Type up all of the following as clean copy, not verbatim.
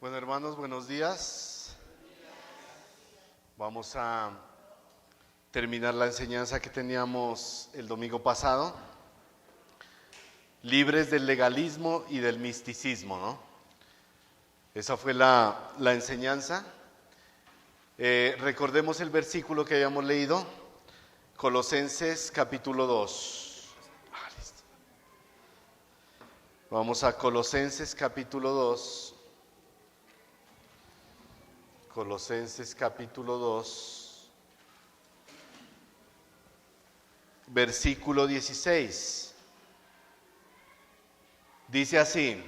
Bueno, hermanos, buenos días. Vamos a terminar la enseñanza que teníamos el domingo pasado. Libres del legalismo y del misticismo, ¿no? Esa fue la enseñanza. Recordemos el versículo que habíamos leído, Colosenses capítulo 2. Listo. Vamos a Colosenses capítulo 2. Colosenses capítulo 2, versículo 16. Dice así,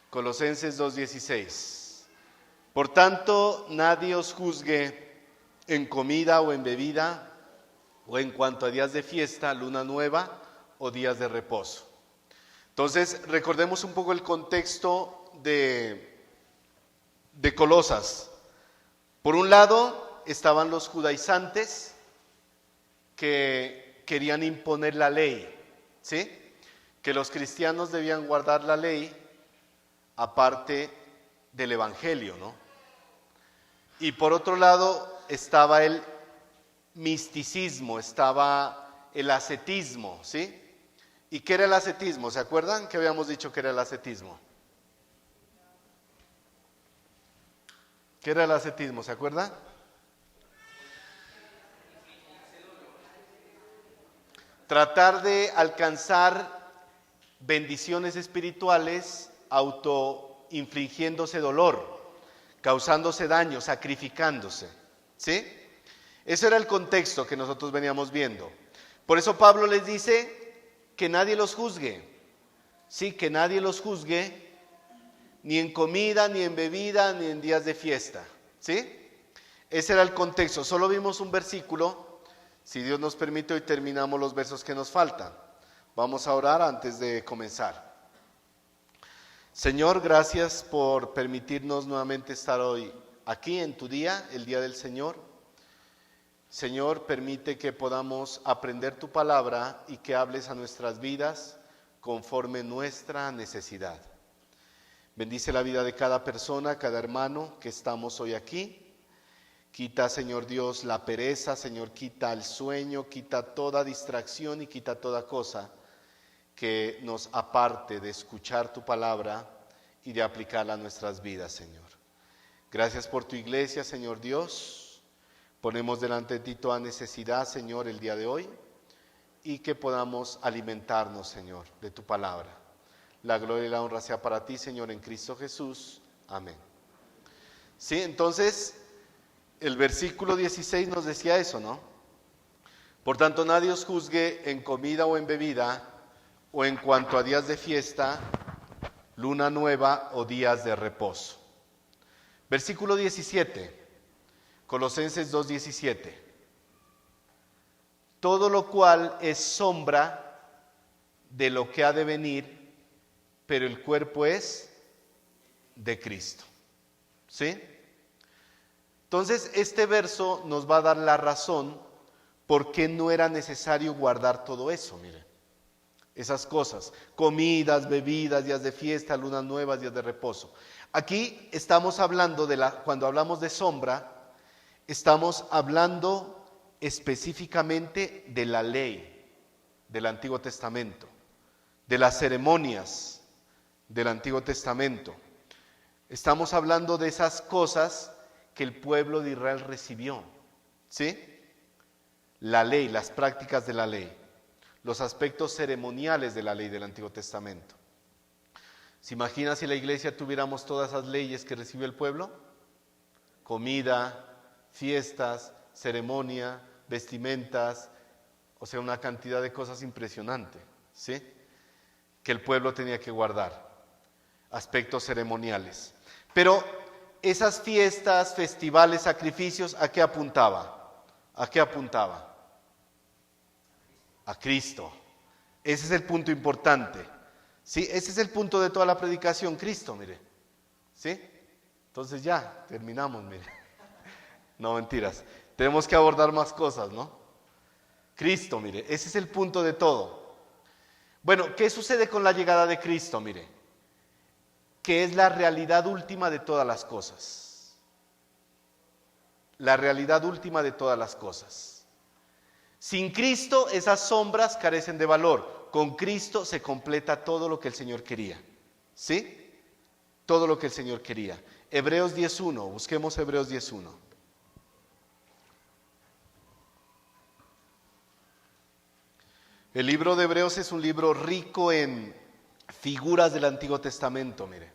Colosenses 2:16. Por tanto, nadie os juzgue en comida o en bebida, o en cuanto a días de fiesta, luna nueva o días de reposo. Entonces, recordemos un poco el contexto de Colosas. Por un lado estaban los judaizantes que querían imponer la ley, ¿sí? Que los cristianos debían guardar la ley aparte del evangelio, ¿no? Y por otro lado estaba el misticismo, estaba el ascetismo, ¿sí? ¿Y qué era el ascetismo? ¿Se acuerdan que habíamos dicho que era el ascetismo? ¿Qué era el ascetismo? ¿Se acuerda? Tratar de alcanzar bendiciones espirituales autoinfligiéndose dolor, causándose daño, sacrificándose, ¿sí? Ese era el contexto que nosotros veníamos viendo. Por eso Pablo les dice que nadie los juzgue, ¿sí? Que nadie los juzgue ni en comida, ni en bebida, ni en días de fiesta, ¿sí? Ese era el contexto. Solo vimos un versículo. Si Dios nos permite, hoy terminamos los versos que nos faltan. Vamos a orar antes de comenzar. Señor, gracias por permitirnos nuevamente estar hoy aquí en tu día, el día del Señor. Señor, permite que podamos aprender tu palabra y que hables a nuestras vidas conforme nuestra necesidad. Bendice la vida de cada persona, cada hermano que estamos hoy aquí. Quita, Señor Dios, la pereza, Señor, quita el sueño, quita toda distracción y quita toda cosa que nos aparte de escuchar tu palabra y de aplicarla a nuestras vidas, Señor. Gracias por tu iglesia, Señor Dios. Ponemos delante de ti toda necesidad, Señor, el día de hoy, y que podamos alimentarnos, Señor, de tu palabra. La gloria y la honra sea para ti, Señor, en Cristo Jesús. Amén. Sí, entonces, el versículo 16 nos decía eso, ¿no? Por tanto, nadie os juzgue en comida o en bebida, o en cuanto a días de fiesta, luna nueva o días de reposo. Versículo 17, Colosenses 2:17. Todo lo cual es sombra de lo que ha de venir, pero el cuerpo es de Cristo, ¿sí? Entonces, este verso nos va a dar la razón por qué no era necesario guardar todo eso, miren. Esas cosas, comidas, bebidas, días de fiesta, lunas nuevas, días de reposo. Aquí estamos hablando cuando hablamos de sombra, estamos hablando específicamente de la ley del Antiguo Testamento, de las ceremonias del Antiguo Testamento. Estamos hablando de esas cosas que el pueblo de Israel recibió, ¿sí? La ley, las prácticas de la ley, los aspectos ceremoniales de la ley del Antiguo Testamento. ¿Se imagina si la iglesia tuviéramos todas esas leyes que recibió el pueblo? Comida, fiestas, ceremonia, vestimentas, o sea, una cantidad de cosas impresionante, ¿sí? Que el pueblo tenía que guardar. Aspectos ceremoniales. Pero esas fiestas, festivales, sacrificios, ¿a qué apuntaba? ¿A qué apuntaba? A Cristo. Ese es el punto importante. ¿Sí? Ese es el punto de toda la predicación, Cristo, mire. ¿Sí? Entonces ya, terminamos, mire. No, mentiras. Tenemos que abordar más cosas, ¿no? Cristo, mire, ese es el punto de todo. Bueno, ¿qué sucede con la llegada de Cristo? Mire. que es la realidad última de todas las cosas. La realidad última de todas las cosas. Sin Cristo esas sombras carecen de valor. Con Cristo se completa todo lo que el Señor quería. ¿Sí? Todo lo que el Señor quería. Hebreos 10.1, busquemos Hebreos 10.1. El libro de Hebreos es un libro rico en figuras del Antiguo Testamento, mire.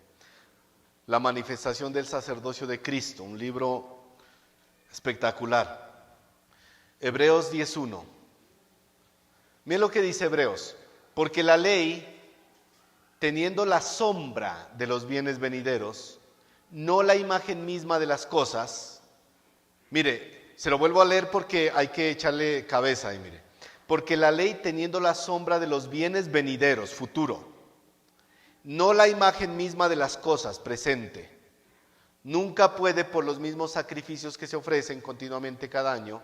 La manifestación del sacerdocio de Cristo, un libro espectacular. Hebreos 10.1. Miren lo que dice Hebreos. Porque la ley, teniendo la sombra de los bienes venideros, no la imagen misma de las cosas. Mire, se lo vuelvo a leer porque hay que echarle cabeza ahí, mire. Porque la ley, teniendo la sombra de los bienes venideros, futuro, no la imagen misma de las cosas, presente, nunca puede, por los mismos sacrificios que se ofrecen continuamente cada año,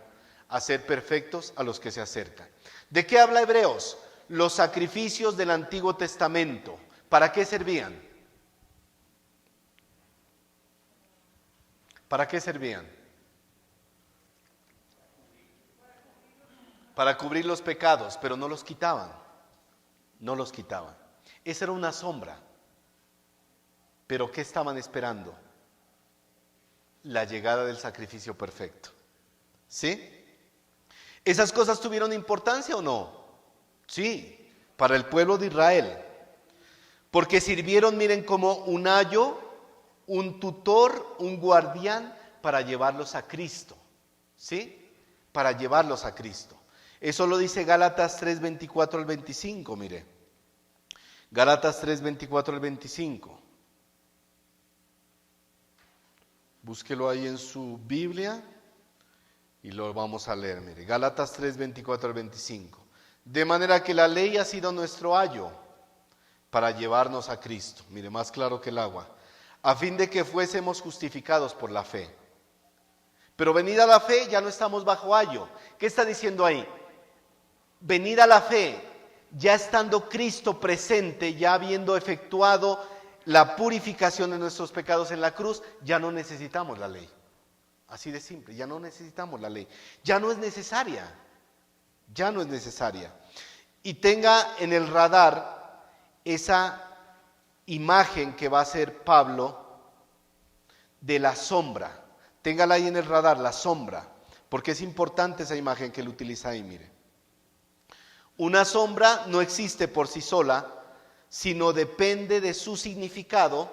hacer perfectos a los que se acercan. ¿De qué habla Hebreos? Los sacrificios del Antiguo Testamento, ¿para qué servían? ¿Para qué servían? Para cubrir los pecados, pero no los quitaban. No los quitaban. Esa era una sombra. Pero ¿qué estaban esperando? La llegada del sacrificio perfecto. ¿Sí? ¿Esas cosas tuvieron importancia o no? Sí, para el pueblo de Israel. Porque sirvieron, miren, como un ayo, un tutor, un guardián para llevarlos a Cristo. ¿Sí? Para llevarlos a Cristo. Eso lo dice Gálatas 3:24 al 25, mire. Gálatas 3:24 al 25. Búsquelo ahí en su Biblia y lo vamos a leer, mire. Gálatas 3:24 al 25. De manera que la ley ha sido nuestro ayo para llevarnos a Cristo. Mire, más claro que el agua. A fin de que fuésemos justificados por la fe. Pero venida la fe ya no estamos bajo ayo. ¿Qué está diciendo ahí? Venida la fe, ya estando Cristo presente, ya habiendo efectuado la purificación de nuestros pecados en la cruz, ya no necesitamos la ley. Así de simple, ya no necesitamos la ley. Ya no es necesaria. Ya no es necesaria. Y tenga en el radar esa imagen que va a hacer Pablo de la sombra. Téngala ahí en el radar, la sombra, porque es importante esa imagen que él utiliza ahí, mire. Una sombra no existe por sí sola, sino depende de su significado,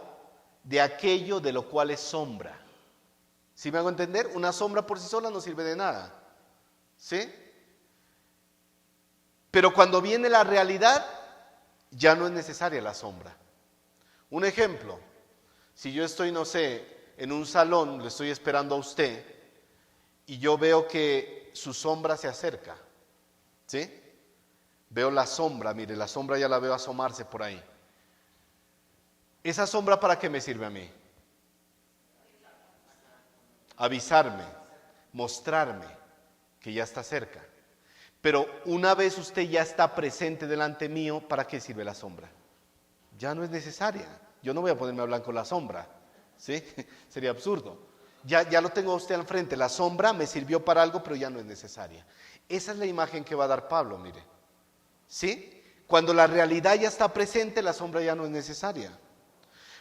de aquello de lo cual es sombra. ¿Sí me hago entender? Una sombra por sí sola no sirve de nada. ¿Sí? Pero cuando viene la realidad, ya no es necesaria la sombra. Un ejemplo, si yo estoy, no sé, en un salón, le estoy esperando a usted, y yo veo que su sombra se acerca, ¿sí? Veo la sombra, mire, la sombra ya la veo asomarse por ahí. ¿Esa sombra para qué me sirve a mí? Avisarme, mostrarme que ya está cerca. Pero una vez usted ya está presente delante mío, ¿para qué sirve la sombra? Ya no es necesaria. Yo no voy a ponerme a hablar con la sombra, ¿sí? Sería absurdo. Ya lo tengo a usted al frente. La sombra me sirvió para algo, pero ya no es necesaria. Esa es la imagen que va a dar Pablo, mire. ¿Sí? Cuando la realidad ya está presente, la sombra ya no es necesaria.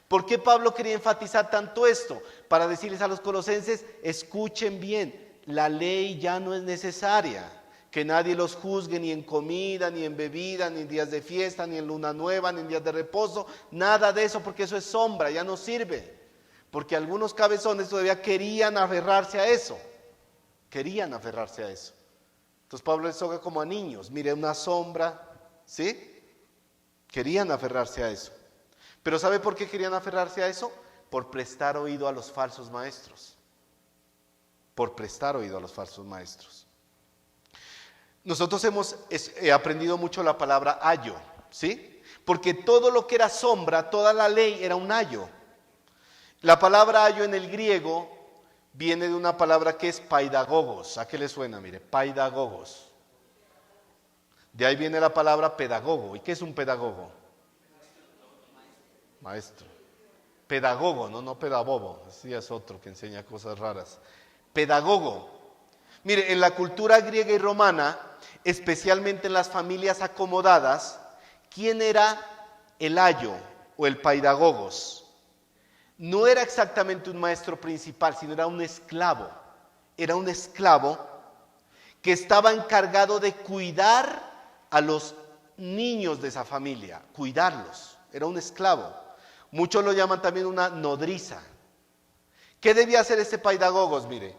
¿Por qué Pablo quería enfatizar tanto esto? Para decirles a los colosenses, escuchen bien, la ley ya no es necesaria. Que nadie los juzgue ni en comida, ni en bebida, ni en días de fiesta, ni en luna nueva, ni en días de reposo. Nada de eso, porque eso es sombra, ya no sirve. Porque algunos cabezones todavía querían aferrarse a eso. Querían aferrarse a eso. Entonces Pablo les toca como a niños, mire una sombra, ¿sí? Querían aferrarse a eso. Pero ¿sabe por qué querían aferrarse a eso? Por prestar oído a los falsos maestros. Por prestar oído a los falsos maestros. Nosotros hemos aprendido mucho la palabra ayo, ¿sí? Porque todo lo que era sombra, toda la ley era un ayo. La palabra ayo en el griego viene de una palabra que es paidagogos. ¿A qué le suena? Mire, paidagogos. De ahí viene la palabra pedagogo. ¿Y qué es un pedagogo? Maestro. Pedagogo, no pedagogo, así es otro que enseña cosas raras. Pedagogo. Mire, en la cultura griega y romana, especialmente en las familias acomodadas, ¿quién era el ayo o el paidagogos? No era exactamente un maestro principal, sino era un esclavo. Era un esclavo que estaba encargado de cuidar a los niños de esa familia, cuidarlos. Era un esclavo. Muchos lo llaman también una nodriza. ¿Qué debía hacer este paidagogos? Mire,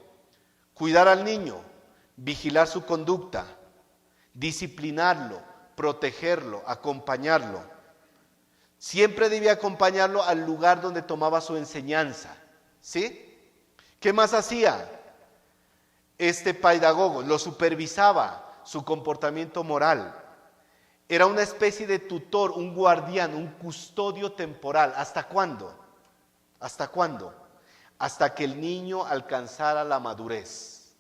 cuidar al niño, vigilar su conducta, disciplinarlo, protegerlo, acompañarlo. Siempre debía acompañarlo al lugar donde tomaba su enseñanza. ¿Sí? ¿Qué más hacía? Este paidagogos lo supervisaba, su comportamiento moral. Era una especie de tutor, un guardián, un custodio temporal. ¿Hasta cuándo? ¿Hasta cuándo? Hasta que el niño alcanzara la madurez.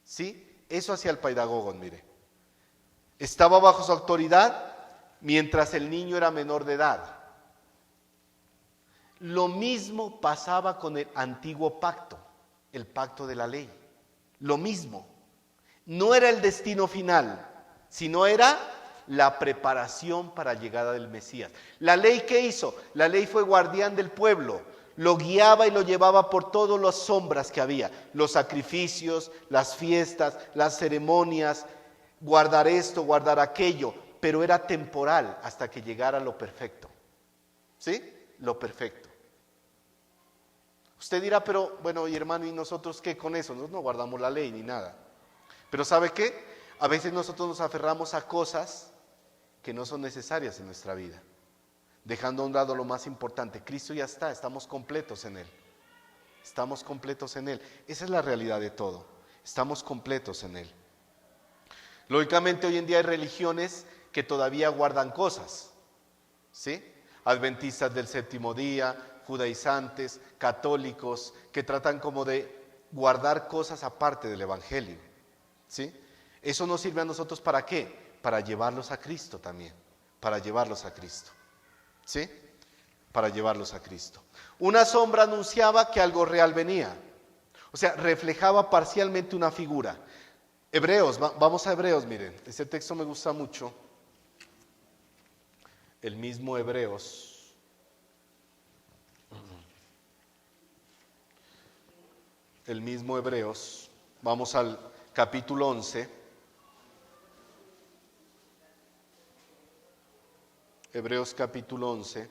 ¿Sí? Eso hacía el paidagogos, mire. Estaba bajo su autoridad mientras el niño era menor de edad. Lo mismo pasaba con el antiguo pacto, el pacto de la ley. Lo mismo. No era el destino final, sino era la preparación para la llegada del Mesías. ¿La ley qué hizo? La ley fue guardián del pueblo. Lo guiaba y lo llevaba por todas las sombras que había. Los sacrificios, las fiestas, las ceremonias, guardar esto, guardar aquello. Pero era temporal hasta que llegara lo perfecto. ¿Sí? Lo perfecto. Usted dirá, pero bueno, y hermano, ¿y nosotros qué con eso? Nosotros no guardamos la ley ni nada. Pero ¿sabe qué? A veces nosotros nos aferramos a cosas que no son necesarias en nuestra vida, dejando a un lado lo más importante. Cristo ya está, estamos completos en Él. Estamos completos en Él. Esa es la realidad de todo. Estamos completos en Él. Lógicamente hoy en día hay religiones que todavía guardan cosas, ¿sí? Adventistas del séptimo día, judaizantes, católicos, que tratan como de guardar cosas aparte del Evangelio, ¿sí? Eso nos sirve a nosotros ¿para qué? Para llevarlos a Cristo también, para llevarlos a Cristo, ¿sí? Para llevarlos a Cristo. Una sombra anunciaba que algo real venía, o sea, reflejaba parcialmente una figura. Hebreos, vamos a Hebreos, miren, este texto me gusta mucho, el mismo Hebreos. El mismo Hebreos, vamos al capítulo 11, Hebreos capítulo 11,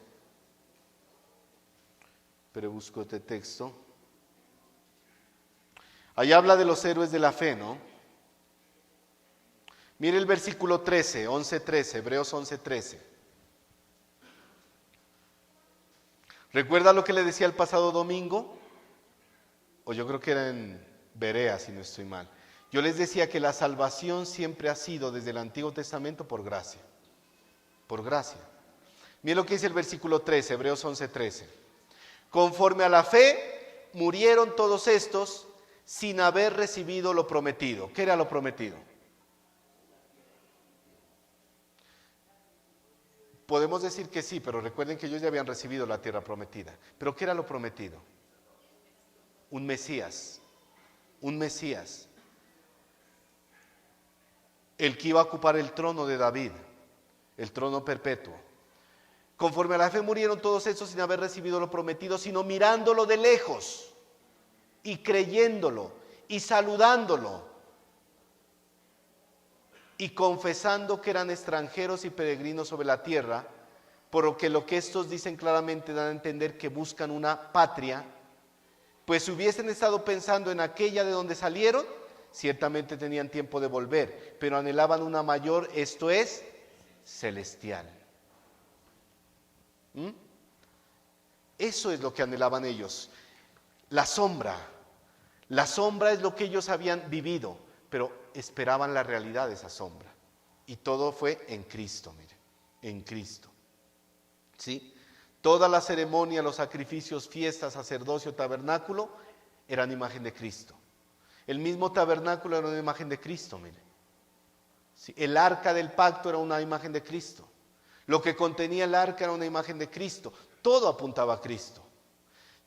pero busco este texto. Ahí habla de los héroes de la fe, ¿no? Mire el versículo 13, 11:13, Hebreos 11:13. ¿Recuerda lo que le decía el pasado domingo? O yo creo que era en Berea, si no estoy mal. Yo les decía que la salvación siempre ha sido desde el Antiguo Testamento por gracia. Por gracia. Miren lo que dice el versículo 13, Hebreos 11:13. Conforme a la fe, murieron todos estos sin haber recibido lo prometido. ¿Qué era lo prometido? Podemos decir que sí, pero recuerden que ellos ya habían recibido la tierra prometida. ¿Pero qué era lo prometido? Un Mesías, el que iba a ocupar el trono de David, el trono perpetuo. Conforme a la fe murieron todos estos sin haber recibido lo prometido, sino mirándolo de lejos y creyéndolo y saludándolo y confesando que eran extranjeros y peregrinos sobre la tierra, porque lo que estos dicen claramente dan a entender que buscan una patria. Pues si hubiesen estado pensando en aquella de donde salieron, ciertamente tenían tiempo de volver, pero anhelaban una mayor, esto es, celestial. Eso es lo que anhelaban ellos. La sombra es lo que ellos habían vivido, pero esperaban la realidad de esa sombra. Y todo fue en Cristo, mire, en Cristo. ¿Sí? Toda la ceremonia, los sacrificios, fiestas, sacerdocio, tabernáculo, eran imagen de Cristo. El mismo tabernáculo era una imagen de Cristo, mire. ¿Sí? El arca del pacto era una imagen de Cristo. Lo que contenía el arca era una imagen de Cristo. Todo apuntaba a Cristo.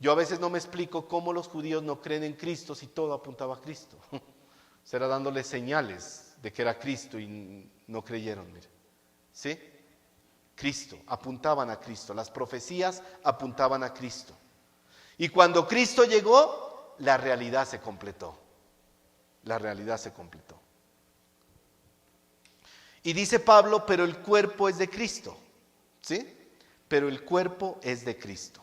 Yo a veces no me explico cómo los judíos no creen en Cristo si todo apuntaba a Cristo. Será dándoles señales de que era Cristo y no creyeron, mire. ¿Sí? Cristo, apuntaban a Cristo, las profecías apuntaban a Cristo. Y cuando Cristo llegó, la realidad se completó. La realidad se completó. Y dice Pablo, pero el cuerpo es de Cristo. ¿Sí? Pero el cuerpo es de Cristo.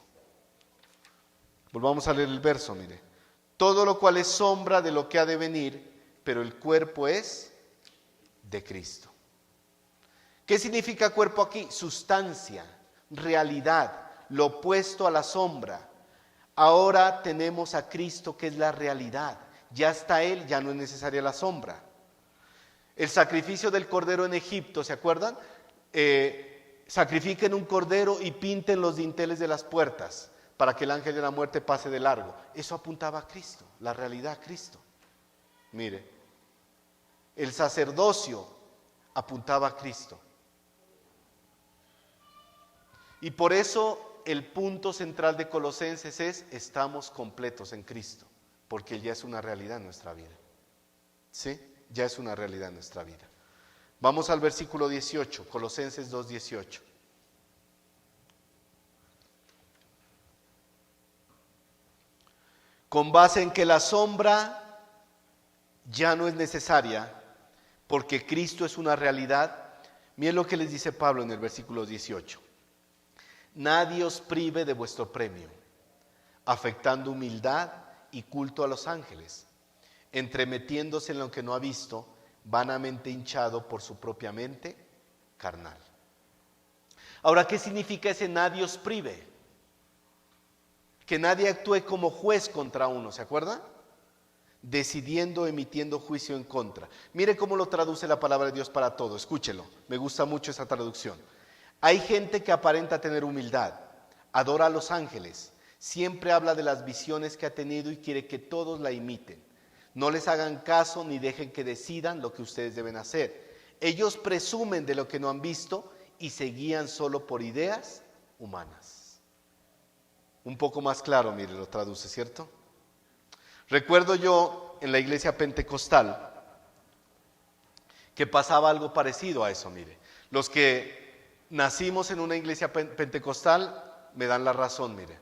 Volvamos a leer el verso, mire. Todo lo cual es sombra de lo que ha de venir, pero el cuerpo es de Cristo. ¿Qué significa cuerpo aquí? Sustancia, realidad, lo opuesto a la sombra. Ahora tenemos a Cristo, que es la realidad. Ya está Él, ya no es necesaria la sombra. El sacrificio del cordero en Egipto, ¿se acuerdan? Sacrifiquen un cordero y pinten los dinteles de las puertas para que el ángel de la muerte pase de largo. Eso apuntaba a Cristo, la realidad a Cristo. Mire, el sacerdocio apuntaba a Cristo. Y por eso el punto central de Colosenses es: estamos completos en Cristo, porque Él ya es una realidad en nuestra vida. ¿Sí? Ya es una realidad en nuestra vida. Vamos al versículo 18, Colosenses 2:18. Con base en que la sombra ya no es necesaria, porque Cristo es una realidad. Miren lo que les dice Pablo en el versículo 18. Nadie os prive de vuestro premio, afectando humildad y culto a los ángeles, entremetiéndose en lo que no ha visto, vanamente hinchado por su propia mente carnal. Ahora, ¿qué significa ese nadie os prive? Que nadie actúe como juez contra uno, ¿se acuerdan? Decidiendo, emitiendo juicio en contra. Mire cómo lo traduce la palabra de Dios para todo, escúchelo, me gusta mucho esa traducción. Hay gente que aparenta tener humildad, adora a los ángeles, siempre habla de las visiones que ha tenido y quiere que todos la imiten. No les hagan caso ni dejen que decidan lo que ustedes deben hacer. Ellos presumen de lo que no han visto y se guían solo por ideas humanas. Un poco más claro, mire, lo traduce, ¿cierto? Recuerdo yo en la iglesia pentecostal que pasaba algo parecido a eso, mire. Los que nacimos en una iglesia pentecostal me dan la razón, mire.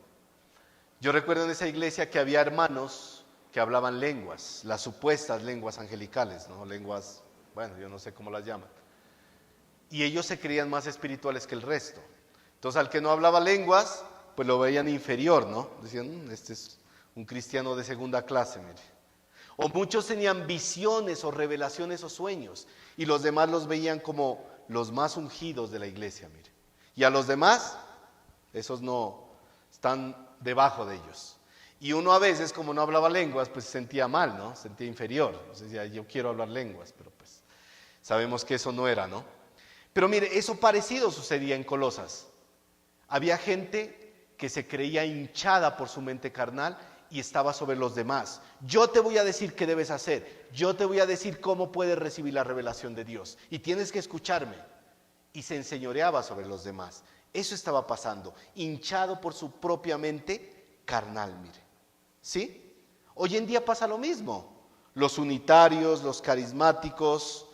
Yo recuerdo en esa iglesia que había hermanos que hablaban lenguas, las supuestas lenguas angelicales, ¿no? Lenguas, bueno, yo no sé cómo las llaman. Y ellos se creían más espirituales que el resto. Entonces, al que no hablaba lenguas, pues lo veían inferior, ¿no? Decían, este es un cristiano de segunda clase, mire. O muchos tenían visiones o revelaciones o sueños, y los demás los veían como los más ungidos de la iglesia, mire. Y a los demás, esos no, están debajo de ellos. Y uno a veces, como no hablaba lenguas, pues se sentía mal, ¿no? Se sentía inferior. Entonces decía, yo quiero hablar lenguas, pero pues sabemos que eso no era, ¿no? Pero mire, eso parecido sucedía en Colosas. Había gente que se creía hinchada por su mente carnal y estaba sobre los demás. Yo te voy a decir qué debes hacer. Yo te voy a decir cómo puedes recibir la revelación de Dios. Y tienes que escucharme. Y se enseñoreaba sobre los demás. Eso estaba pasando, hinchado por su propia mente carnal, mire. ¿Sí? Hoy en día pasa lo mismo. Los unitarios, los carismáticos,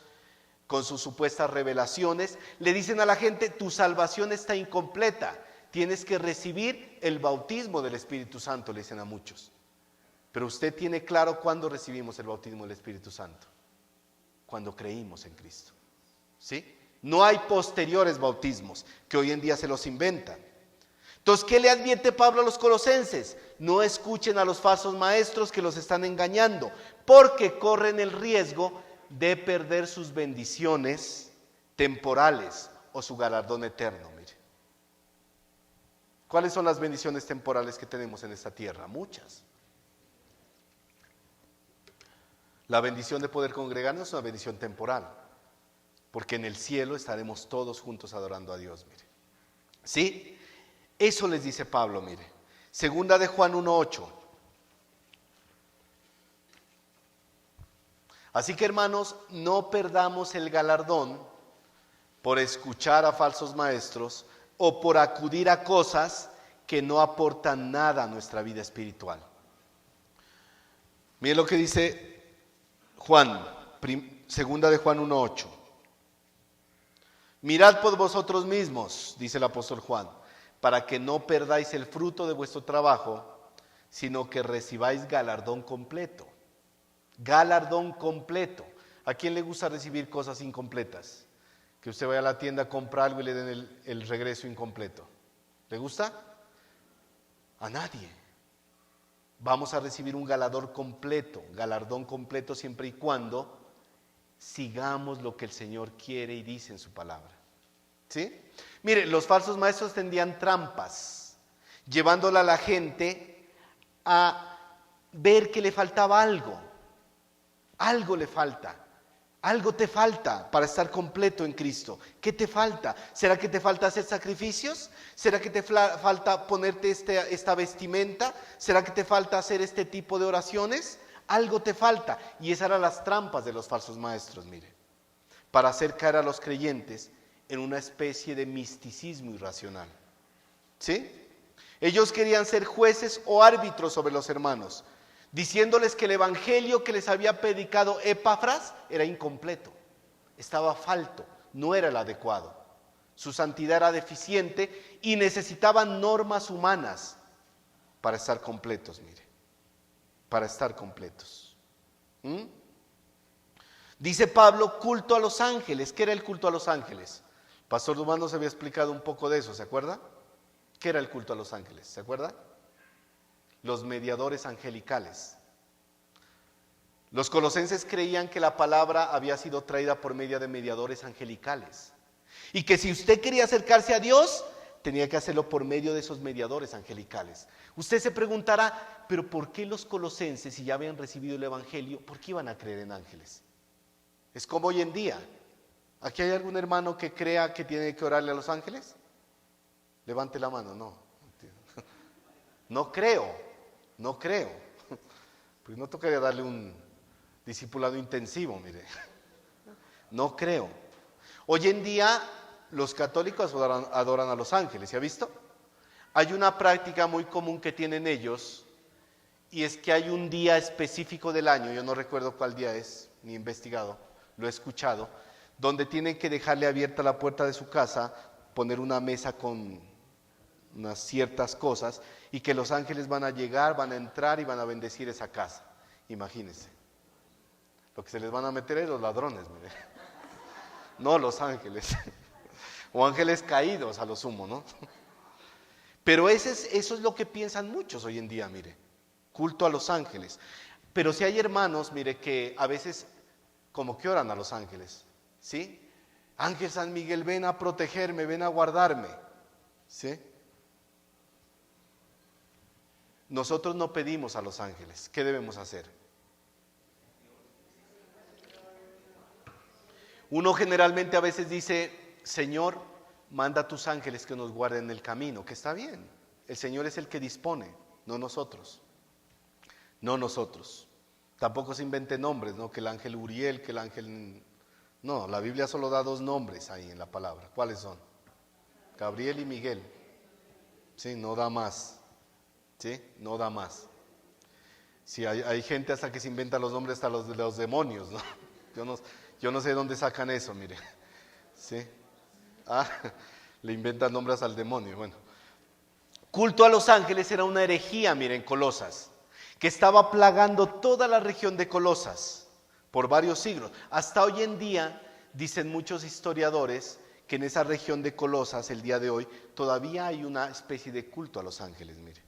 con sus supuestas revelaciones, le dicen a la gente, tu salvación está incompleta. Tienes que recibir el bautismo del Espíritu Santo, le dicen a muchos. Pero usted tiene claro cuándo recibimos el bautismo del Espíritu Santo. Cuando creímos en Cristo. ¿Sí? No hay posteriores bautismos, que hoy en día se los inventan. Entonces, ¿qué le advierte Pablo a los colosenses? No escuchen a los falsos maestros que los están engañando, porque corren el riesgo de perder sus bendiciones temporales o su galardón eterno. Mire. ¿Cuáles son las bendiciones temporales que tenemos en esta tierra? Muchas. La bendición de poder congregarnos es una bendición temporal, porque en el cielo estaremos todos juntos adorando a Dios, mire. ¿Sí? Eso les dice Pablo, mire. Segunda de Juan 1:8. Así que, hermanos, no perdamos el galardón por escuchar a falsos maestros o por acudir a cosas que no aportan nada a nuestra vida espiritual. Miren lo que dice Juan, segunda de Juan 1:8. Mirad por vosotros mismos, dice el apóstol Juan, para que no perdáis el fruto de vuestro trabajo, sino que recibáis galardón completo. Galardón completo. ¿A quién le gusta recibir cosas incompletas? Que usted vaya a la tienda, compra algo y le den el regreso incompleto. ¿Le gusta? A nadie. Vamos a recibir un galardón completo siempre y cuando sigamos lo que el Señor quiere y dice en su palabra. ¿Sí? Mire, los falsos maestros tendían trampas, llevándola a la gente a ver que le faltaba algo. Algo le falta. Algo te falta para estar completo en Cristo. ¿Qué te falta? ¿Será que te falta hacer sacrificios? ¿Será que te falta ponerte esta vestimenta? ¿Será que te falta hacer este tipo de oraciones? Algo te falta. Y esas eran las trampas de los falsos maestros, mire, para hacer caer a los creyentes en una especie de misticismo irracional. ¿Sí? Ellos querían ser jueces o árbitros sobre los hermanos, diciéndoles que el evangelio que les había predicado Epafras era incompleto, estaba falto, no era el adecuado. Su santidad era deficiente y necesitaban normas humanas para estar completos, mire, para estar completos. Dice Pablo, culto a los ángeles. ¿Qué era el culto a los ángeles? Pastor Dumán nos había explicado un poco de eso, ¿se acuerda? ¿Qué era el culto a los ángeles? ¿Se acuerda? Los mediadores angelicales. Los colosenses creían que la palabra había sido traída por medio de mediadores angelicales y que si usted quería acercarse a Dios, tenía que hacerlo por medio de esos mediadores angelicales. Usted se preguntará, pero ¿por qué los colosenses, si ya habían recibido el evangelio, por qué iban a creer en ángeles? Es como hoy en día. ¿Aquí hay algún hermano que crea que tiene que orarle a los ángeles? Levante la mano. No creo. Pues no tocaría darle un discipulado intensivo, mire. No creo. Hoy en día los católicos adoran a los ángeles, ¿se ha visto? Hay una práctica muy común que tienen ellos, y es que hay un día específico del año, yo no recuerdo cuál día es, ni he investigado, lo he escuchado, donde tienen que dejarle abierta la puerta de su casa, poner una mesa con unas ciertas cosas, y que los ángeles van a llegar, van a entrar y van a bendecir esa casa. Imagínense. Lo que se les van a meter es los ladrones, mire. No los ángeles. O ángeles caídos a lo sumo, ¿no? Pero eso es lo que piensan muchos hoy en día, mire. Culto a los ángeles. Pero si hay hermanos, mire, que a veces como que oran a los ángeles, ¿sí? Ángel San Miguel, ven a protegerme, ven a guardarme, ¿sí? Nosotros no pedimos a los ángeles. ¿Qué debemos hacer? Uno generalmente a veces dice, Señor, manda a tus ángeles que nos guarden el camino, que está bien. El Señor es el que dispone, no nosotros. No nosotros. Tampoco se inventen nombres, ¿no? Que el ángel Uriel, que el ángel... No, la Biblia solo da dos nombres ahí en la palabra. ¿Cuáles son? Gabriel y Miguel. Sí, no da más. ¿Sí? No da más. Sí, hay gente hasta que se inventa los nombres hasta los demonios, ¿no? Yo no sé de dónde sacan eso, mire. ¿Sí? Le inventan nombres al demonio. Bueno. Culto a los ángeles era una herejía, miren, Colosas, que estaba plagando toda la región de Colosas por varios siglos. Hasta hoy en día, dicen muchos historiadores, que en esa región de Colosas, el día de hoy, todavía hay una especie de culto a los ángeles, mire.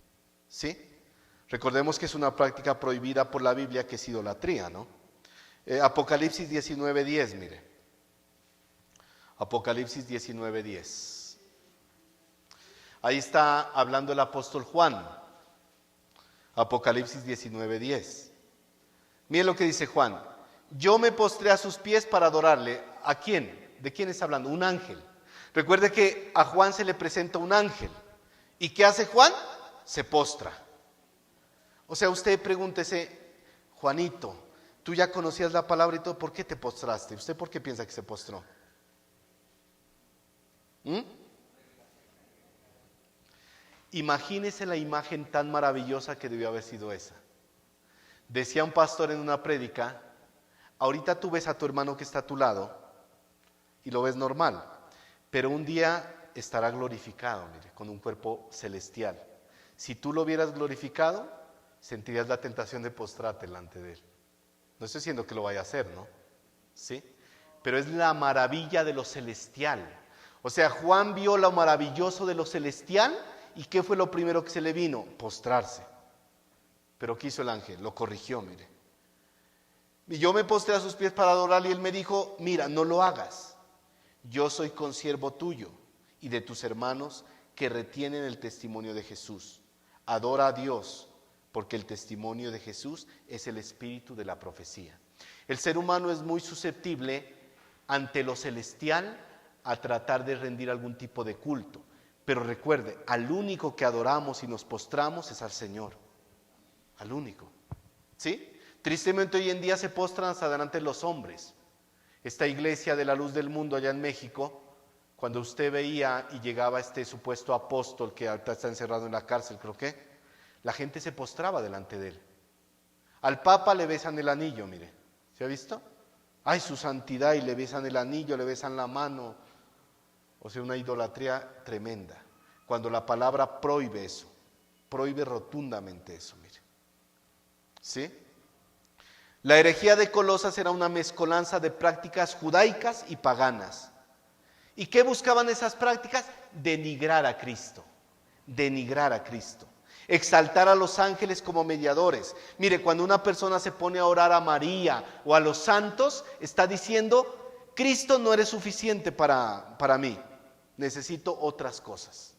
¿Sí? Recordemos que es una práctica prohibida por la Biblia, que es idolatría, ¿no? Apocalipsis 19:10, mire. Apocalipsis 19:10. Ahí está hablando el apóstol Juan. Apocalipsis 19:10. Miren lo que dice Juan. Yo me postré a sus pies para adorarle. ¿A quién? ¿De quién está hablando? Un ángel. Recuerde que a Juan se le presenta un ángel. ¿Y qué hace Juan? Se postra. O sea, usted pregúntese, Juanito, tú ya conocías la palabra y todo, ¿por qué te postraste? ¿Usted por qué piensa que se postró? Imagínese la imagen tan maravillosa que debió haber sido esa. Decía un pastor en una prédica, ahorita tú ves a tu hermano que está a tu lado y lo ves normal, pero un día estará glorificado, mire, con un cuerpo celestial. Si tú lo vieras glorificado, sentirías la tentación de postrarte delante de él. No estoy diciendo que lo vaya a hacer, ¿no? ¿Sí? Pero es la maravilla de lo celestial. O sea, Juan vio lo maravilloso de lo celestial, ¿y qué fue lo primero que se le vino? Postrarse. Pero ¿qué hizo el ángel? Lo corrigió, mire. Y yo me postré a sus pies para adorarle y él me dijo, mira, no lo hagas. Yo soy consiervo tuyo y de tus hermanos que retienen el testimonio de Jesús. Adora a Dios, porque el testimonio de Jesús es el espíritu de la profecía. El ser humano es muy susceptible ante lo celestial a tratar de rendir algún tipo de culto. Pero recuerde, al único que adoramos y nos postramos es al Señor. Al único. ¿Sí? Tristemente hoy en día se postran hasta delante de los hombres. Esta iglesia de la luz del mundo allá en México, cuando usted veía y llegaba este supuesto apóstol que ahorita está encerrado en la cárcel, creo que, la gente se postraba delante de él. Al Papa le besan el anillo, mire. ¿Se ha visto? Ay, su santidad, y le besan el anillo, le besan la mano. O sea, una idolatría tremenda. Cuando la palabra prohíbe eso, prohíbe rotundamente eso, mire. ¿Sí? La herejía de Colosas era una mezcolanza de prácticas judaicas y paganas. ¿Y qué buscaban esas prácticas? Denigrar a Cristo. Denigrar a Cristo. Exaltar a los ángeles como mediadores. Mire, cuando una persona se pone a orar a María o a los santos, está diciendo, Cristo no eres suficiente para mí. Necesito otras cosas.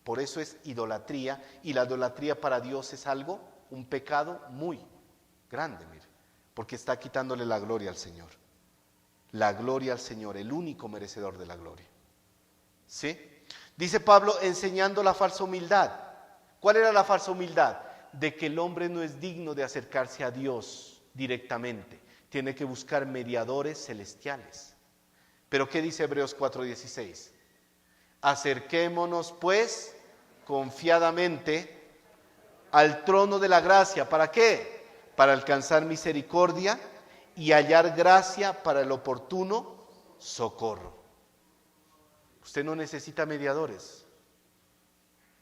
Por eso es idolatría, y la idolatría para Dios es algo, un pecado muy grande, mire, porque está quitándole la gloria al Señor. La gloria al Señor, el único merecedor de la gloria. ¿Sí? Dice Pablo, enseñando la falsa humildad. ¿Cuál era la falsa humildad? De que el hombre no es digno de acercarse a Dios directamente. Tiene que buscar mediadores celestiales. Pero ¿qué dice Hebreos 4:16? Acerquémonos pues confiadamente al trono de la gracia. ¿Para qué? Para alcanzar misericordia y hallar gracia para el oportuno socorro. Usted no necesita mediadores.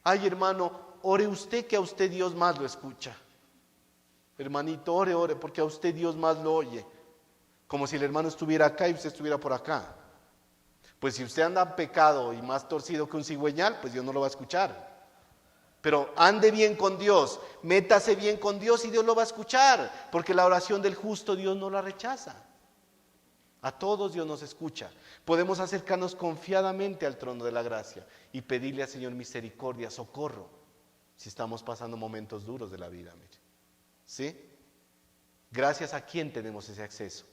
Ay, hermano, ore usted, que a usted Dios más lo escucha. Hermanito, ore, porque a usted Dios más lo oye. Como si el hermano estuviera acá y usted estuviera por acá. Pues si usted anda en pecado y más torcido que un cigüeñal, pues Dios no lo va a escuchar. Pero ande bien con Dios, métase bien con Dios y Dios lo va a escuchar, porque la oración del justo Dios no la rechaza. A todos Dios nos escucha. Podemos acercarnos confiadamente al trono de la gracia y pedirle al Señor misericordia, socorro, si estamos pasando momentos duros de la vida. Mire. ¿Sí? Gracias a quién tenemos ese acceso.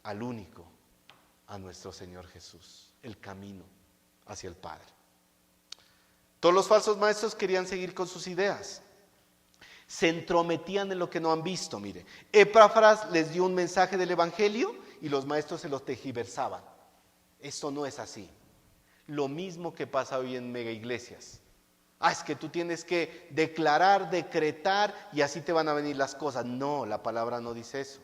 Al único, a nuestro Señor Jesús, el camino hacia el Padre. Todos los falsos maestros querían seguir con sus ideas. Se entrometían en lo que no han visto, mire. Epáfras les dio un mensaje del Evangelio y los maestros se los tergiversaban. Esto no es así. Lo mismo que pasa hoy en mega iglesias. Es que tú tienes que declarar, decretar y así te van a venir las cosas. No, la palabra no dice eso.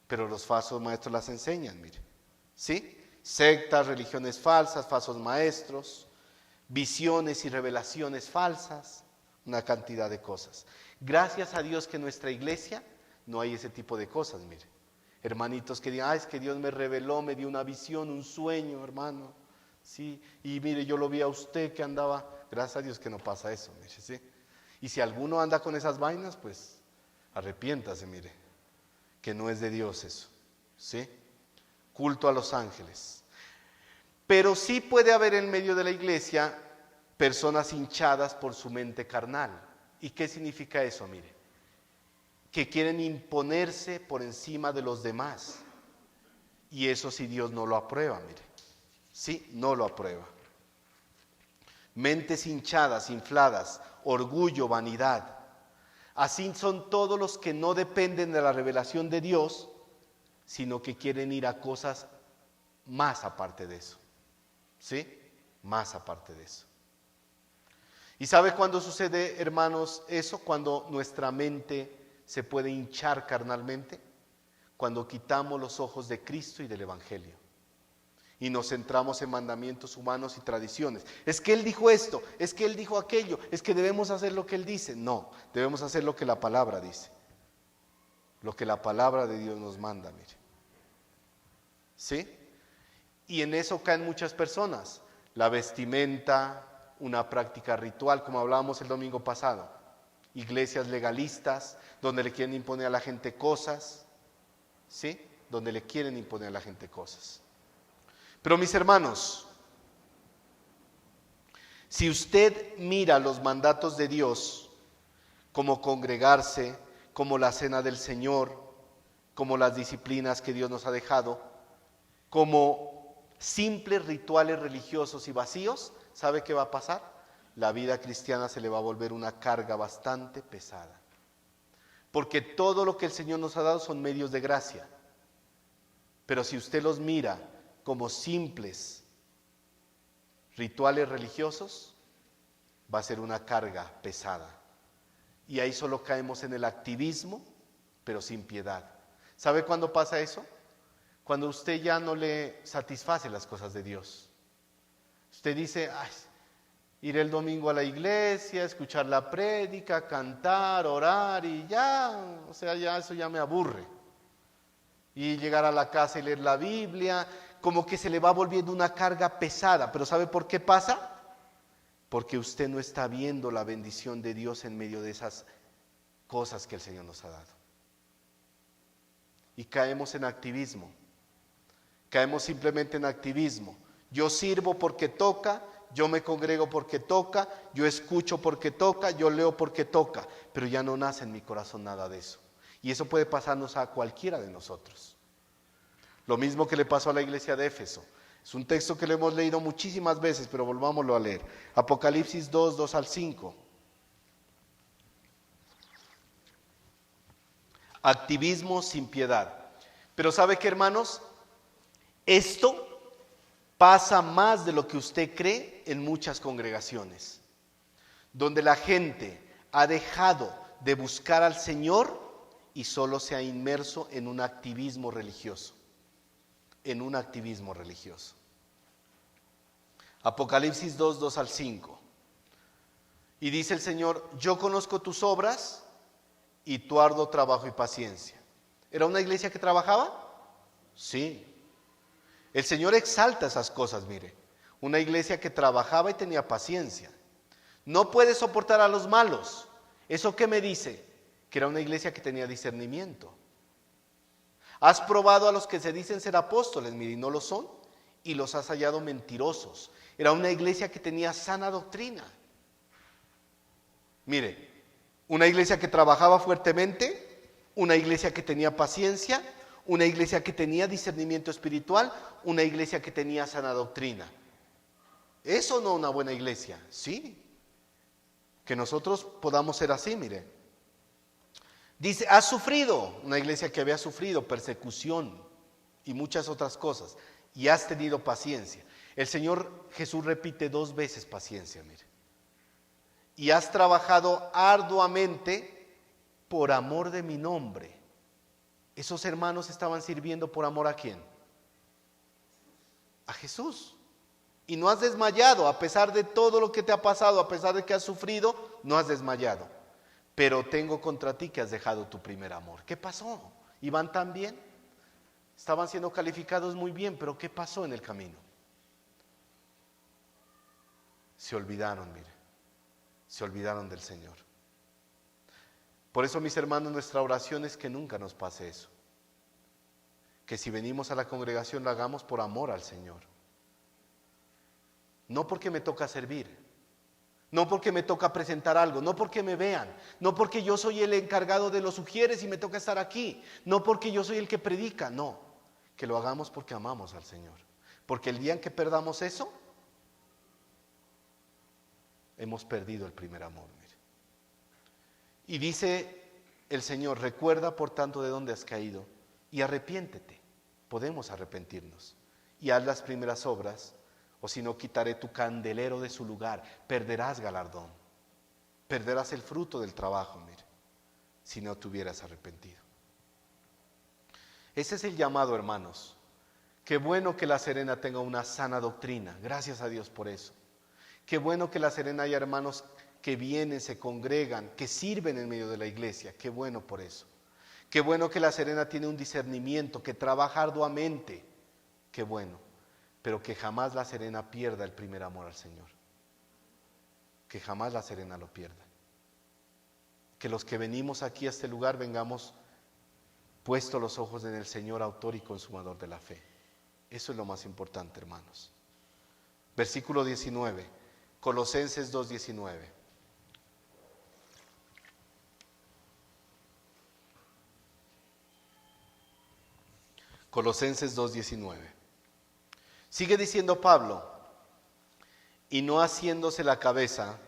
Pero los falsos maestros las enseñan, mire. ¿Sí? Sectas, religiones falsas, falsos maestros, visiones y revelaciones falsas, una cantidad de cosas. Gracias a Dios que en nuestra iglesia no hay ese tipo de cosas, mire. Hermanitos que digan, es que Dios me reveló, me dio una visión, un sueño, hermano. Sí, y mire, yo lo vi a usted que andaba, gracias a Dios que no pasa eso, mire, ¿sí? Y si alguno anda con esas vainas, pues arrepiéntase, mire, que no es de Dios eso, ¿sí? Culto a los ángeles. Pero sí puede haber en medio de la iglesia personas hinchadas por su mente carnal. ¿Y qué significa eso? Mire, que quieren imponerse por encima de los demás. Y eso sí Dios no lo aprueba, mire. Sí, no lo aprueba. Mentes hinchadas, infladas, orgullo, vanidad. Así son todos los que no dependen de la revelación de Dios, sino que quieren ir a cosas más aparte de eso. ¿Sí? Más aparte de eso. ¿Y sabe cuándo sucede, hermanos, eso? Cuando nuestra mente se puede hinchar carnalmente. Cuando quitamos los ojos de Cristo y del Evangelio. Y nos centramos en mandamientos humanos y tradiciones. Es que Él dijo esto, es que Él dijo aquello, es que debemos hacer lo que Él dice. No, debemos hacer lo que la palabra dice. Lo que la palabra de Dios nos manda, mire. ¿Sí? Y en eso caen muchas personas. La vestimenta, una práctica ritual, como hablábamos el domingo pasado. Iglesias legalistas, donde le quieren imponer a la gente cosas. ¿Sí? Donde le quieren imponer a la gente cosas. Pero mis hermanos, si usted mira los mandatos de Dios, como congregarse, como la cena del Señor, como las disciplinas que Dios nos ha dejado, como simples rituales religiosos y vacíos, ¿sabe qué va a pasar? La vida cristiana se le va a volver una carga bastante pesada. Porque todo lo que el Señor nos ha dado son medios de gracia. Pero si usted los mira como simples rituales religiosos, va a ser una carga pesada. Y ahí solo caemos en el activismo, pero sin piedad. ¿Sabe cuándo pasa eso? Cuando usted ya no le satisface las cosas de Dios. Usted dice, ay, ir el domingo a la iglesia, escuchar la prédica, cantar, orar y ya, o sea, ya eso ya me aburre. Y llegar a la casa y leer la Biblia, como que se le va volviendo una carga pesada. ¿Pero sabe por qué pasa? Porque usted no está viendo la bendición de Dios en medio de esas cosas que el Señor nos ha dado. Y caemos en activismo. Caemos simplemente en activismo. Yo sirvo porque toca, yo me congrego porque toca, yo escucho porque toca, yo leo porque toca. Pero ya no nace en mi corazón nada de eso. Y eso puede pasarnos a cualquiera de nosotros. Lo mismo que le pasó a la iglesia de Éfeso. Es un texto que lo hemos leído muchísimas veces, pero volvámoslo a leer. Apocalipsis 2, 2 al 5. Activismo sin piedad. Pero ¿sabe qué, hermanos? Esto pasa más de lo que usted cree en muchas congregaciones, donde la gente ha dejado de buscar al Señor y solo se ha inmerso en un activismo religioso. En un activismo religioso. Apocalipsis 2, 2 al 5. Y dice el Señor, yo conozco tus obras y tu arduo trabajo y paciencia. ¿Era una iglesia que trabajaba? Sí. El Señor exalta esas cosas, mire. Una iglesia que trabajaba y tenía paciencia. No puede soportar a los malos. ¿Eso qué me dice? Que era una iglesia que tenía discernimiento. Has probado a los que se dicen ser apóstoles, mire, y no lo son, y los has hallado mentirosos. Era una iglesia que tenía sana doctrina. Mire, una iglesia que trabajaba fuertemente, una iglesia que tenía paciencia, una iglesia que tenía discernimiento espiritual, una iglesia que tenía sana doctrina. ¿Eso no es una buena iglesia? Sí. Que nosotros podamos ser así, mire. Dice, has sufrido, una iglesia que había sufrido persecución y muchas otras cosas, y has tenido paciencia. El Señor Jesús repite 2 veces paciencia, mire. Y has trabajado arduamente por amor de mi nombre. Esos hermanos estaban sirviendo por amor ¿a quién? A Jesús. Y no has desmayado, a pesar de todo lo que te ha pasado, a pesar de que has sufrido, no has desmayado. Pero tengo contra ti que has dejado tu primer amor. ¿Qué pasó? ¿Iban tan bien? Estaban siendo calificados muy bien, pero ¿qué pasó en el camino? Se olvidaron, mire. Se olvidaron del Señor. Por eso, mis hermanos, nuestra oración es que nunca nos pase eso. Que si venimos a la congregación lo hagamos por amor al Señor. No porque me toca servir. No porque me toca presentar algo, no porque me vean, no porque yo soy el encargado de los ujieres y me toca estar aquí, no porque yo soy el que predica, no, que lo hagamos porque amamos al Señor. Porque el día en que perdamos eso, hemos perdido el primer amor. Mire. Y dice el Señor, recuerda por tanto de dónde has caído y arrepiéntete. Podemos arrepentirnos y haz las primeras obras. O si no, quitaré tu candelero de su lugar, perderás galardón. Perderás el fruto del trabajo, mire, si no te hubieras arrepentido. Ese es el llamado, hermanos. Qué bueno que La Serena tenga una sana doctrina, gracias a Dios por eso. Qué bueno que La Serena haya hermanos que vienen, se congregan, que sirven en medio de la iglesia, qué bueno por eso. Qué bueno que La Serena tiene un discernimiento, que trabaja arduamente, qué bueno. Pero que jamás La Serena pierda el primer amor al Señor. Que jamás La Serena lo pierda. Que los que venimos aquí a este lugar vengamos puestos los ojos en el Señor, autor y consumador de la fe. Eso es lo más importante, hermanos. Versículo 19, Colosenses 2:19. Colosenses 2:19. Sigue diciendo Pablo, y no haciéndose la cabeza,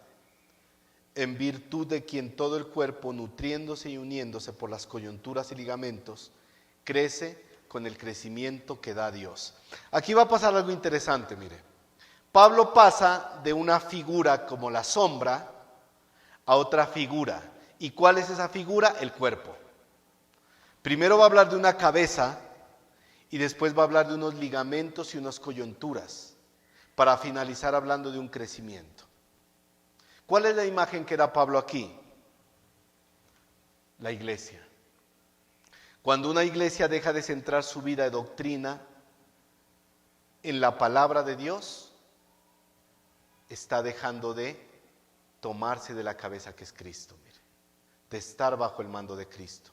en virtud de quien todo el cuerpo, nutriéndose y uniéndose por las coyunturas y ligamentos, crece con el crecimiento que da Dios. Aquí va a pasar algo interesante, mire. Pablo pasa de una figura como la sombra a otra figura. ¿Y cuál es esa figura? El cuerpo. Primero va a hablar de una cabeza y después va a hablar de unos ligamentos y unas coyunturas, para finalizar hablando de un crecimiento. ¿Cuál es la imagen que da Pablo aquí? La iglesia. Cuando una iglesia deja de centrar su vida de doctrina en la palabra de Dios, está dejando de tomarse de la cabeza que es Cristo, mire, de estar bajo el mando de Cristo,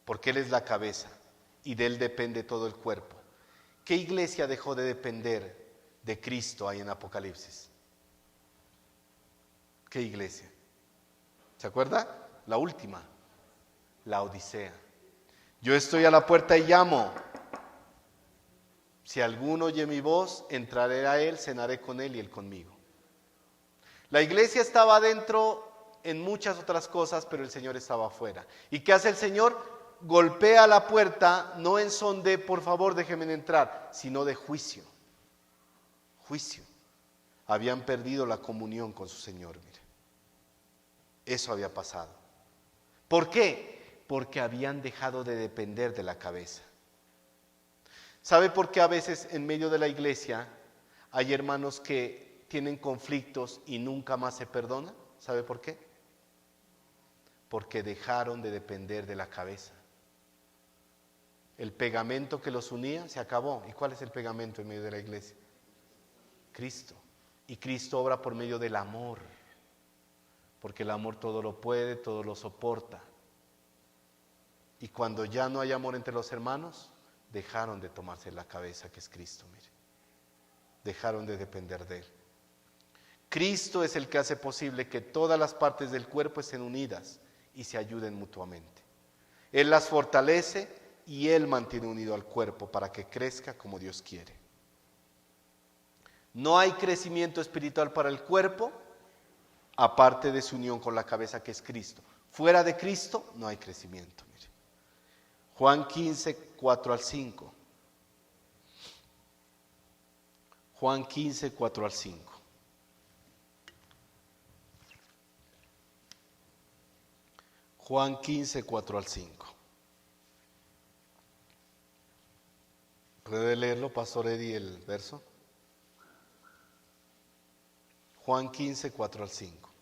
porque Él es la cabeza y de Él depende todo el cuerpo. ¿Qué iglesia dejó de depender de Cristo ahí en Apocalipsis? ¿Qué iglesia? ¿Se acuerda? La última, la Odisea. Yo estoy a la puerta y llamo. Si alguno oye mi voz, entraré a él, cenaré con él y él conmigo. La iglesia estaba adentro en muchas otras cosas, pero el Señor estaba afuera. ¿Y qué hace el Señor? Golpea la puerta, no en son de por favor déjenme entrar, sino de juicio. Juicio. Habían perdido la comunión con su Señor, mire. Eso había pasado. ¿Por qué? Porque habían dejado de depender de la cabeza. ¿Sabe por qué a veces en medio de la iglesia hay hermanos que tienen conflictos y nunca más se perdonan? ¿Sabe por qué? Porque dejaron de depender de la cabeza. El pegamento que los unía se acabó. ¿Y cuál es el pegamento en medio de la iglesia? Cristo. Y Cristo obra por medio del amor. Porque el amor todo lo puede, todo lo soporta. Y cuando ya no hay amor entre los hermanos, dejaron de tomarse la cabeza que es Cristo, mire. Dejaron de depender de Él. Cristo es el que hace posible que todas las partes del cuerpo estén unidas y se ayuden mutuamente. Él las fortalece y Él mantiene unido al cuerpo para que crezca como Dios quiere. No hay crecimiento espiritual para el cuerpo aparte de su unión con la cabeza que es Cristo. Fuera de Cristo no hay crecimiento. Mire. Juan 15, 4 al 5. Juan 15, 4 al 5. Juan 15, 4 al 5. ¿Puede leerlo, Pastor Eddie, el verso? Juan 15, 4 al 5.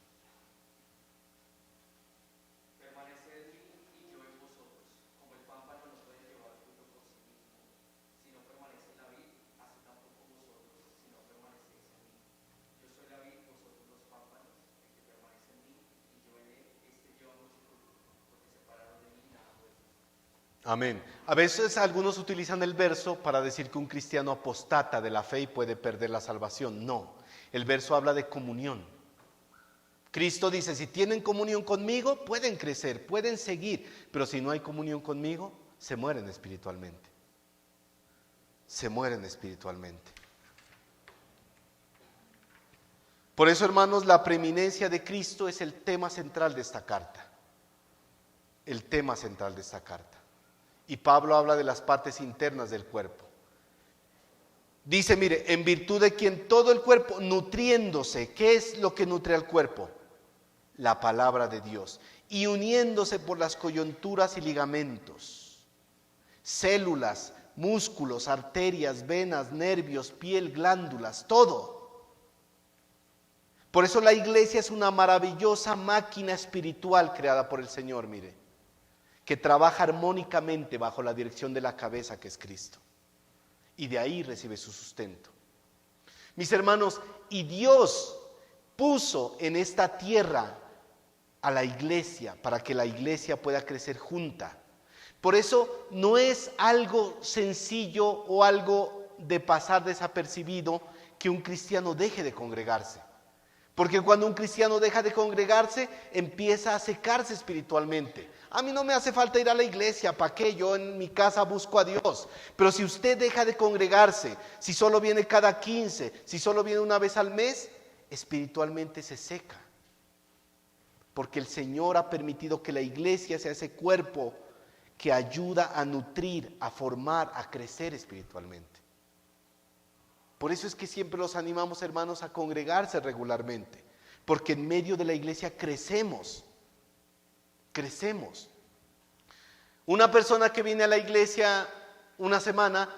Amén. A veces algunos utilizan el verso para decir que un cristiano apostata de la fe y puede perder la salvación. No, el verso habla de comunión. Cristo dice, si tienen comunión conmigo, pueden crecer, pueden seguir, pero si no hay comunión conmigo, se mueren espiritualmente. Se mueren espiritualmente. Por eso, hermanos, la preeminencia de Cristo es el tema central de esta carta. El tema central de esta carta. Y Pablo habla de las partes internas del cuerpo. Dice, mire, en virtud de quien todo el cuerpo nutriéndose, ¿qué es lo que nutre al cuerpo? la palabra de Dios y uniéndose por las coyunturas y ligamentos, células, músculos, arterias, venas, nervios, piel, glándulas, todo. Por eso la iglesia es una maravillosa máquina espiritual creada por el Señor, mire, que trabaja armónicamente bajo la dirección de la cabeza que es Cristo. Y de ahí recibe su sustento. Mis hermanos, y Dios puso en esta tierra a la iglesia para que la iglesia pueda crecer junta. Por eso no es algo sencillo o algo de pasar desapercibido que un cristiano deje de congregarse. Porque cuando un cristiano deja de congregarse, empieza a secarse espiritualmente. A mí no me hace falta ir a la iglesia, ¿para qué? Yo en mi casa busco a Dios. Pero si usted deja de congregarse, si solo viene cada 15, si solo viene una vez al mes, espiritualmente se seca. Porque el Señor ha permitido que la iglesia sea ese cuerpo que ayuda a nutrir, a formar, a crecer espiritualmente. Por eso es que siempre los animamos, hermanos, a congregarse regularmente, porque en medio de la iglesia crecemos. Una persona que viene a la iglesia una semana,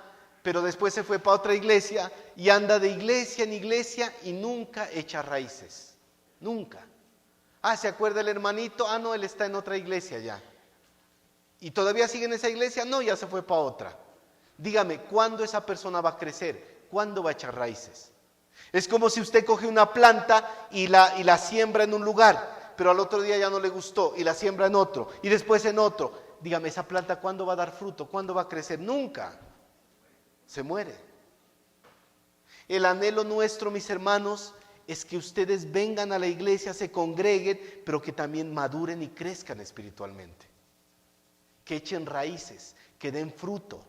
pero después se fue para otra iglesia y anda de iglesia en iglesia y nunca echa raíces, nunca. ¿Se acuerda el hermanito? No, él está en otra iglesia ya. ¿Y todavía sigue en esa iglesia? No, ya se fue para otra. Dígame, ¿cuándo esa persona va a crecer? ¿Cuándo va a echar raíces? Es como si usted coge una planta y la siembra en un lugar, pero al otro día ya no le gustó y la siembra en otro y después en otro. Dígame, ¿esa planta cuándo va a dar fruto? ¿Cuándo va a crecer? Nunca. Se muere. El anhelo nuestro, mis hermanos, es que ustedes vengan a la iglesia, se congreguen, pero que también maduren y crezcan espiritualmente. Que echen raíces, que den fruto.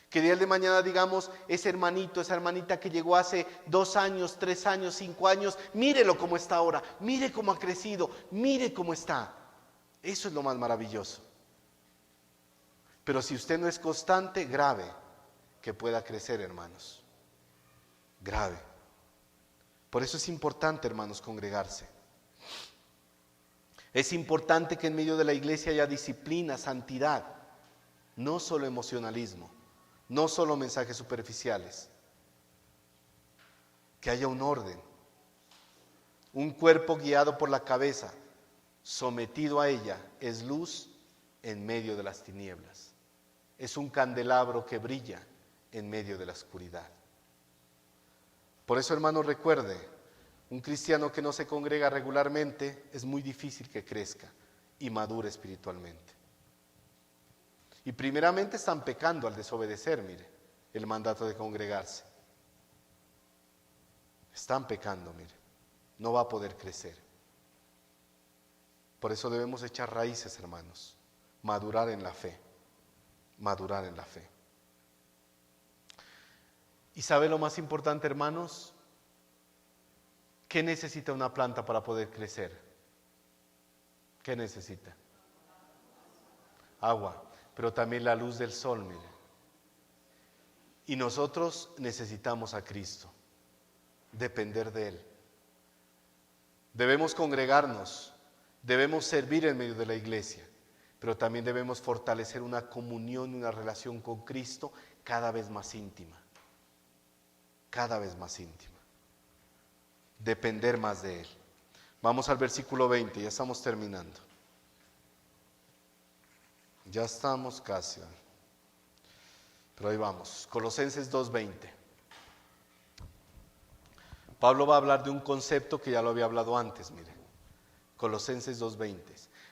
Que día de mañana digamos, ese hermanito, esa hermanita que llegó hace 2 años, 3 años, 5 años, mírelo cómo está ahora, mire cómo ha crecido, mire cómo está. Eso es lo más maravilloso. Pero si usted no es constante, grave que pueda crecer, hermanos. Grave. Por eso es importante, hermanos, congregarse. Es importante que en medio de la iglesia haya disciplina, santidad, no solo emocionalismo. No solo mensajes superficiales, que haya un orden, un cuerpo guiado por la cabeza, sometido a ella, es luz en medio de las tinieblas, es un candelabro que brilla en medio de la oscuridad. Por eso, hermano, recuerde, un cristiano que no se congrega regularmente es muy difícil que crezca y madure espiritualmente. Y primeramente están pecando al desobedecer, mire, el mandato de congregarse. Están pecando, mire, no va a poder crecer. Por eso debemos echar raíces, hermanos, madurar en la fe, madurar en la fe. ¿Y sabe lo más importante, hermanos? ¿Qué necesita una planta para poder crecer? ¿Qué necesita? Agua. Pero también la luz del sol, mire. Y nosotros necesitamos a Cristo, depender de Él. Debemos congregarnos, debemos servir en medio de la iglesia, pero también debemos fortalecer una comunión y una relación con Cristo cada vez más íntima. Cada vez más íntima. Depender más de Él. Vamos al versículo 20, ya estamos terminando. Ya estamos casi, pero ahí vamos. Colosenses 2:20. Pablo va a hablar de un concepto que ya lo había hablado antes, mire. Colosenses 2:20.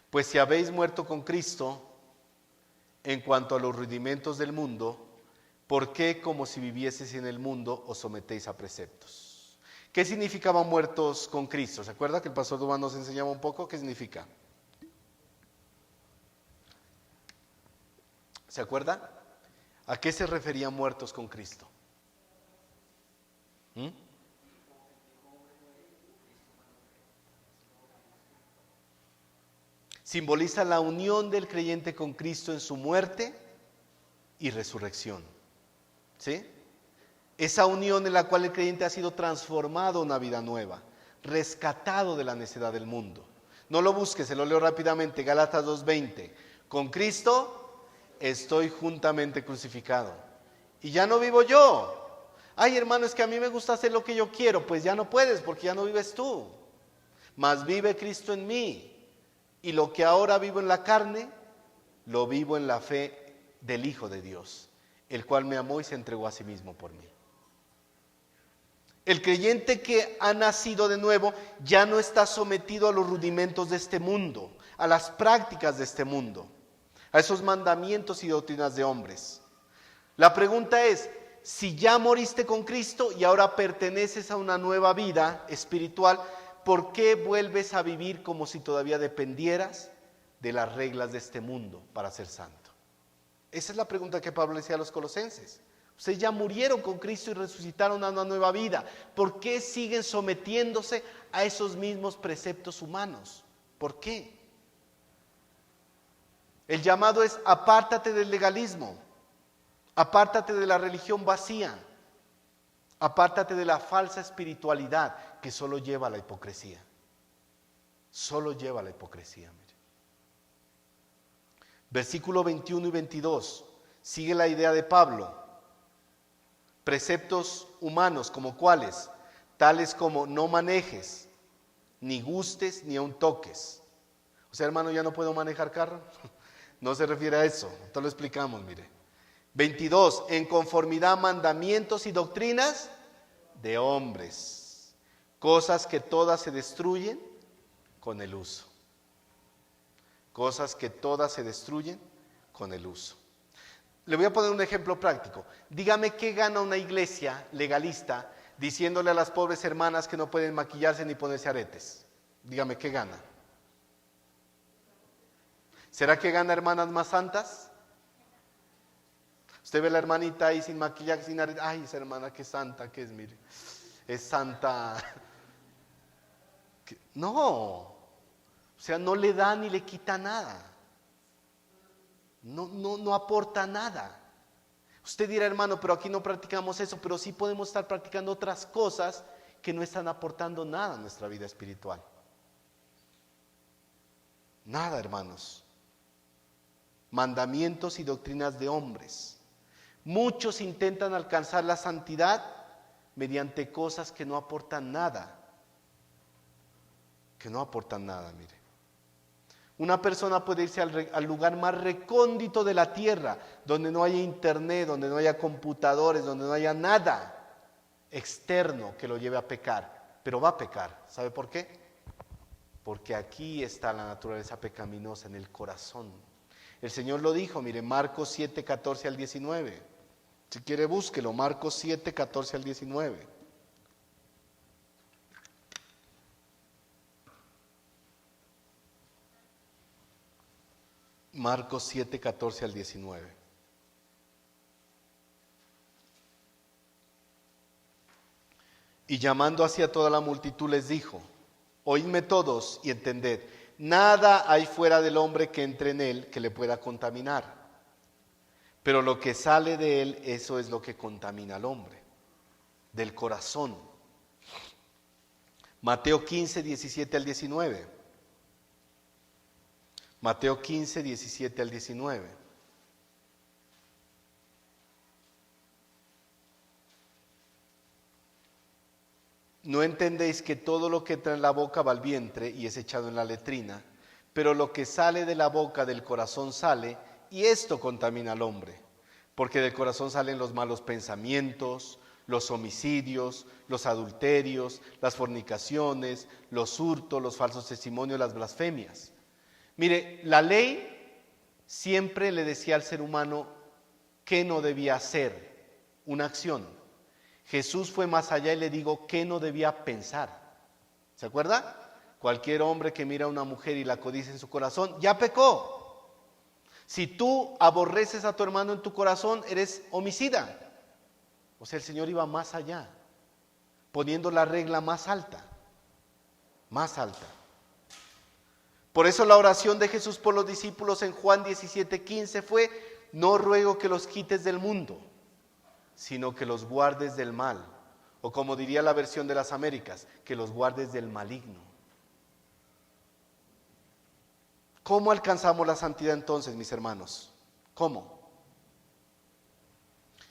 Pues si habéis muerto con Cristo en cuanto a los rudimentos del mundo, ¿por qué como si vivieseis en el mundo os sometéis a preceptos? ¿Qué significaban muertos con Cristo? ¿Se acuerda que el pastor Dubán nos enseñaba un poco? ¿Qué significa? ¿Se acuerda? ¿A qué se referían muertos con Cristo? Simboliza la unión del creyente con Cristo en su muerte y resurrección. ¿Sí? Esa unión en la cual el creyente ha sido transformado a una vida nueva, rescatado de la necedad del mundo. No lo busques, se lo leo rápidamente, Gálatas 2:20. Con Cristo estoy juntamente crucificado. Y ya no vivo yo. Ay, hermano, es que a mí me gusta hacer lo que yo quiero. Pues ya no puedes, porque ya no vives tú. Mas vive Cristo en mí. Y lo que ahora vivo en la carne, lo vivo en la fe del Hijo de Dios, el cual me amó y se entregó a sí mismo por mí. El creyente que ha nacido de nuevo ya no está sometido a los rudimentos de este mundo, a las prácticas de este mundo, a esos mandamientos y doctrinas de hombres. La pregunta es, si ya moriste con Cristo y ahora perteneces a una nueva vida espiritual, ¿por qué vuelves a vivir como si todavía dependieras de las reglas de este mundo para ser santo? Esa es la pregunta que Pablo le decía a los colosenses. Ustedes ya murieron con Cristo y resucitaron a una nueva vida. ¿Por qué siguen sometiéndose a esos mismos preceptos humanos? ¿Por qué? El llamado es: apártate del legalismo, apártate de la religión vacía, apártate de la falsa espiritualidad que solo lleva a la hipocresía. Solo lleva a la hipocresía. Mire. Versículo 21 y 22. Sigue la idea de Pablo. Preceptos humanos, ¿como cuáles? Tales como no manejes, ni gustes, ni aun toques. O sea, hermano, ¿ya no puedo manejar carro? No se refiere a eso, te lo explicamos, mire. 22, en conformidad a mandamientos y doctrinas de hombres, cosas que todas se destruyen con el uso. Cosas que todas se destruyen con el uso. Le voy a poner un ejemplo práctico. Dígame qué gana una iglesia legalista diciéndole a las pobres hermanas que no pueden maquillarse ni ponerse aretes. Dígame qué gana. ¿Será que gana hermanas más santas? Usted ve a la hermanita ahí sin maquillaje, sin aretes. Ay, esa hermana qué santa que es, mire. Es santa. No. O sea, no le da ni le quita nada. No aporta nada. Usted dirá, hermano, pero aquí no practicamos eso, pero sí podemos estar practicando otras cosas que no están aportando nada a nuestra vida espiritual. Nada, hermanos. Mandamientos y doctrinas de hombres. Muchos intentan alcanzar la santidad mediante cosas que no aportan nada. Que no aportan nada, mire. Una persona puede irse al lugar más recóndito de la tierra, donde no haya internet, donde no haya computadores, donde no haya nada externo que lo lleve a pecar, pero va a pecar. ¿Sabe por qué? Porque aquí está la naturaleza pecaminosa en el corazón. El Señor lo dijo, mire, Marcos 7, 14 al 19. Si quiere búsquelo, Marcos 7, 14 al 19. Marcos 7, 14 al 19. Y llamando hacia toda la multitud les dijo: oídme todos y entended, nada hay fuera del hombre que entre en él que le pueda contaminar, pero lo que sale de él, eso es lo que contamina al hombre, del corazón. Mateo 15, 17 al 19. Mateo 15, 17 al 19. ¿No entendéis que todo lo que entra en la boca va al vientre y es echado en la letrina? Pero lo que sale de la boca del corazón sale, y esto contamina al hombre. Porque del corazón salen los malos pensamientos, los homicidios, los adulterios, las fornicaciones, los hurtos, los falsos testimonios, las blasfemias. Mire, la ley siempre le decía al ser humano qué no debía hacer, una acción. Jesús fue más allá y le dijo qué no debía pensar. ¿Se acuerda? Cualquier hombre que mira a una mujer y la codicia en su corazón, ya pecó. Si tú aborreces a tu hermano en tu corazón, eres homicida. O sea, el Señor iba más allá, poniendo la regla más alta, más alta. Por eso la oración de Jesús por los discípulos en Juan 17:15 fue: no ruego que los quites del mundo, sino que los guardes del mal. O como diría la versión de las Américas, que los guardes del maligno. ¿Cómo alcanzamos la santidad entonces, mis hermanos? ¿Cómo?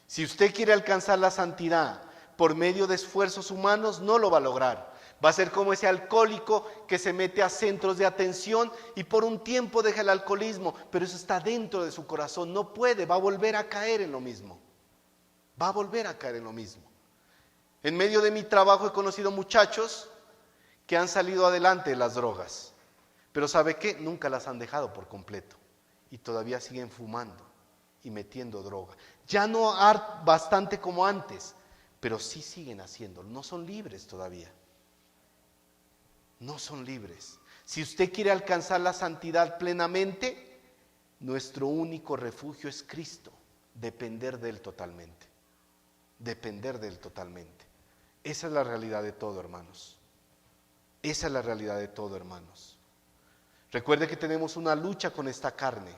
Si usted quiere alcanzar la santidad por medio de esfuerzos humanos, no lo va a lograr. Va a ser como ese alcohólico que se mete a centros de atención y por un tiempo deja el alcoholismo, pero eso está dentro de su corazón, no puede, va a volver a caer en lo mismo. Va a volver a caer en lo mismo. En medio de mi trabajo he conocido muchachos que han salido adelante de las drogas, pero ¿sabe qué? Nunca las han dejado por completo y todavía siguen fumando y metiendo droga. Ya no bastante como antes, pero sí siguen haciéndolo, no son libres todavía. No son libres. Si usted quiere alcanzar la santidad plenamente, nuestro único refugio es Cristo, depender de Él totalmente. Depender de Él totalmente. Esa es la realidad de todo, hermanos. Esa es la realidad de todo, hermanos. Recuerde que tenemos una lucha con esta carne,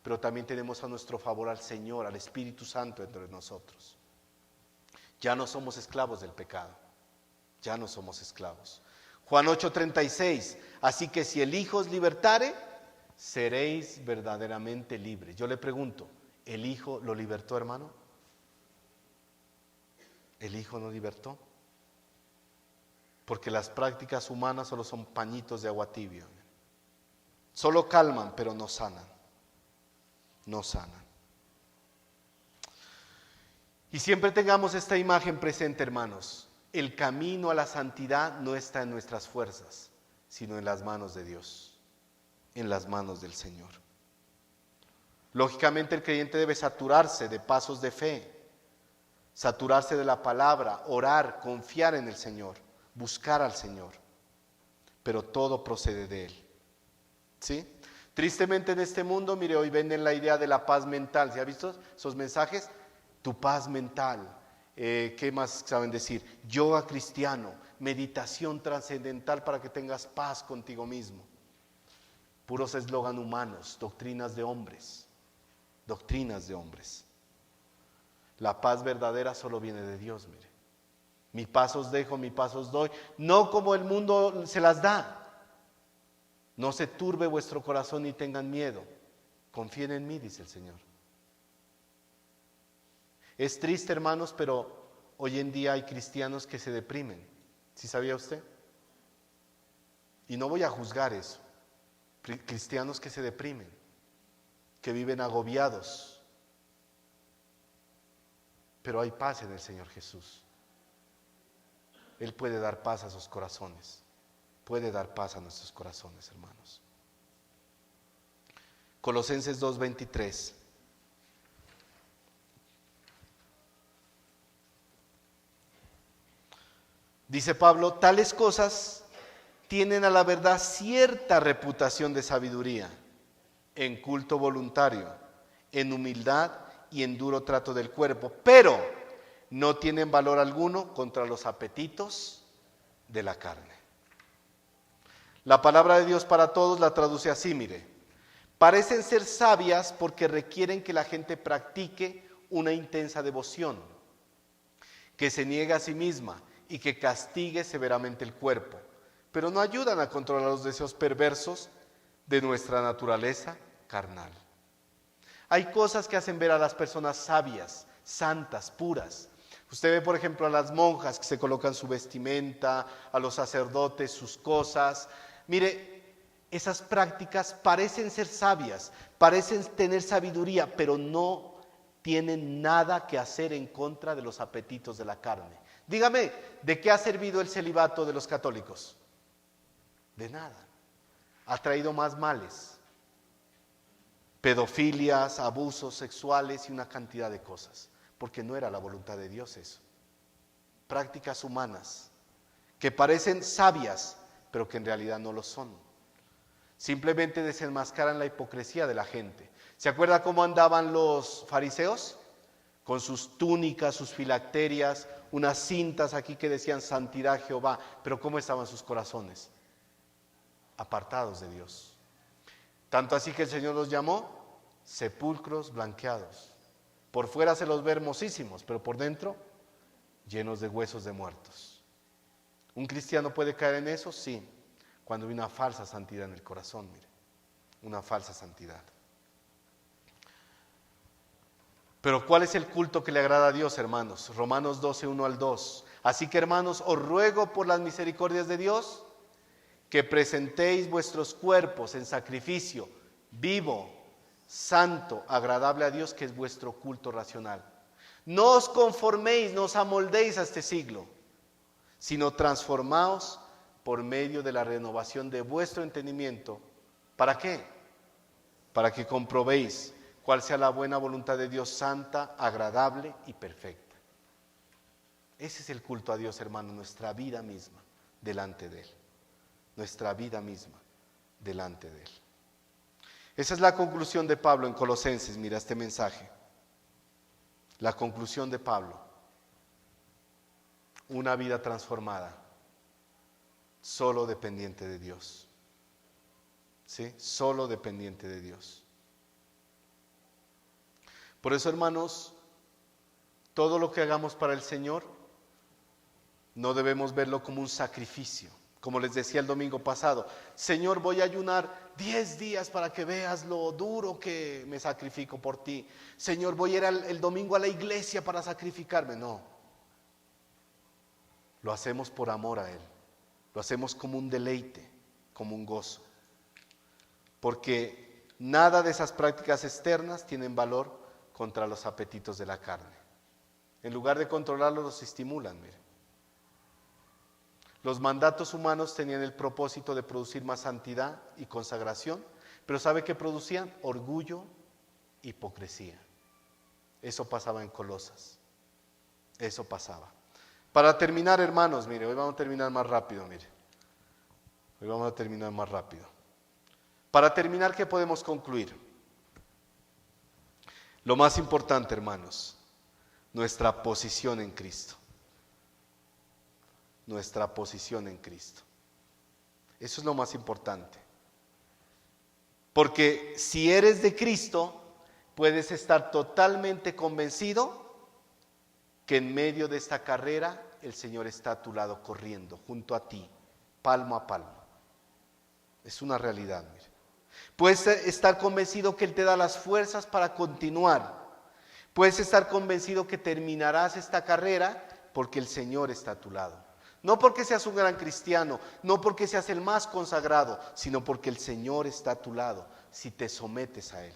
pero también tenemos a nuestro favor al Señor, al Espíritu Santo entre nosotros. Ya no somos esclavos del pecado. Ya no somos esclavos. Juan 8:36, así que si el Hijo os libertare, seréis verdaderamente libres. Yo le pregunto, ¿el Hijo lo libertó, hermano? ¿El Hijo no libertó? Porque las prácticas humanas solo son pañitos de agua tibia. Solo calman, pero no sanan. No sanan. Y siempre tengamos esta imagen presente, hermanos. El camino a la santidad no está en nuestras fuerzas, sino en las manos de Dios, en las manos del Señor. Lógicamente el creyente debe saturarse de pasos de fe, saturarse de la palabra, orar, confiar en el Señor, buscar al Señor, pero todo procede de Él. ¿Sí? Tristemente en este mundo, mire, hoy venden la idea de la paz mental. ¿Se ha visto esos mensajes? Tu paz mental. ¿Qué más saben decir? Yoga cristiano, meditación trascendental para que tengas paz contigo mismo. Puros eslogan humanos, doctrinas de hombres. Doctrinas de hombres. La paz verdadera solo viene de Dios, mire. Mi paz os dejo, mi paz os doy. No como el mundo se las da. No se turbe vuestro corazón ni tengan miedo. Confíen en mí, dice el Señor. Es triste, hermanos, pero hoy en día hay cristianos que se deprimen. ¿Sí sabía usted? Y no voy a juzgar eso. Cristianos que se deprimen, que viven agobiados. Pero hay paz en el Señor Jesús. Él puede dar paz a sus corazones. Puede dar paz a nuestros corazones, hermanos. Colosenses 2:23. Dice Pablo, tales cosas tienen a la verdad cierta reputación de sabiduría, en culto voluntario, en humildad y en duro trato del cuerpo, pero no tienen valor alguno contra los apetitos de la carne. La palabra de Dios para todos la traduce así, mire. Parecen ser sabias porque requieren que la gente practique una intensa devoción, que se niegue a sí misma y que castigue severamente el cuerpo, pero no ayudan a controlar los deseos perversos de nuestra naturaleza carnal. Hay cosas que hacen ver a las personas sabias, santas, puras. Usted ve, por ejemplo, a las monjas que se colocan su vestimenta, a los sacerdotes sus cosas. Mire, esas prácticas parecen ser sabias, parecen tener sabiduría, pero no tienen nada que hacer en contra de los apetitos de la carne. Dígame, ¿de qué ha servido el celibato de los católicos? De nada. Ha traído más males. Pedofilias, abusos sexuales y una cantidad de cosas. Porque no era la voluntad de Dios eso. Prácticas humanas que parecen sabias, pero que en realidad no lo son. Simplemente desenmascaran la hipocresía de la gente. ¿Se acuerda cómo andaban los fariseos? Con sus túnicas, sus filacterias, unas cintas aquí que decían santidad Jehová, pero ¿cómo estaban sus corazones? Apartados de Dios. Tanto así que el Señor los llamó sepulcros blanqueados. Por fuera se los ve hermosísimos, pero por dentro llenos de huesos de muertos. ¿Un cristiano puede caer en eso? Sí, cuando hay una falsa santidad en el corazón, mire, una falsa santidad. Pero ¿cuál es el culto que le agrada a Dios, hermanos? Romanos 12, 1 al 2. Así que, hermanos, os ruego por las misericordias de Dios que presentéis vuestros cuerpos en sacrificio vivo, santo, agradable a Dios, que es vuestro culto racional. No os conforméis, no os amoldéis a este siglo, sino transformaos por medio de la renovación de vuestro entendimiento. ¿Para qué? Para que comprobéis cuál sea la buena voluntad de Dios, santa, agradable y perfecta. Ese es el culto a Dios, hermano, nuestra vida misma delante de Él. Nuestra vida misma delante de Él. Esa es la conclusión de Pablo en Colosenses. Mira este mensaje. La conclusión de Pablo. Una vida transformada, solo dependiente de Dios. ¿Sí? Solo dependiente de Dios. Por eso, hermanos, todo lo que hagamos para el Señor, no debemos verlo como un sacrificio. Como les decía el domingo pasado, Señor, voy a ayunar 10 días para que veas lo duro que me sacrifico por ti. Señor, voy a ir el domingo a la iglesia para sacrificarme. No, lo hacemos por amor a Él. Lo hacemos como un deleite, como un gozo. Porque nada de esas prácticas externas tienen valor contra los apetitos de la carne. En lugar de controlarlos, los estimulan, miren. Los mandatos humanos tenían el propósito de producir más santidad y consagración, pero ¿sabe qué producían? Orgullo, hipocresía. Eso pasaba en Colosas. Eso pasaba. Para terminar, hermanos, mire, hoy vamos a terminar más rápido, mire. Hoy vamos a terminar más rápido. Para terminar, ¿qué podemos concluir? Lo más importante, hermanos, nuestra posición en Cristo. Nuestra posición en Cristo. Eso es lo más importante. Porque si eres de Cristo, puedes estar totalmente convencido que en medio de esta carrera el Señor está a tu lado corriendo, junto a ti, palmo a palmo. Es una realidad, mire. Puedes estar convencido que Él te da las fuerzas para continuar. Puedes estar convencido que terminarás esta carrera porque el Señor está a tu lado. No porque seas un gran cristiano, no porque seas el más consagrado, sino porque el Señor está a tu lado si te sometes a Él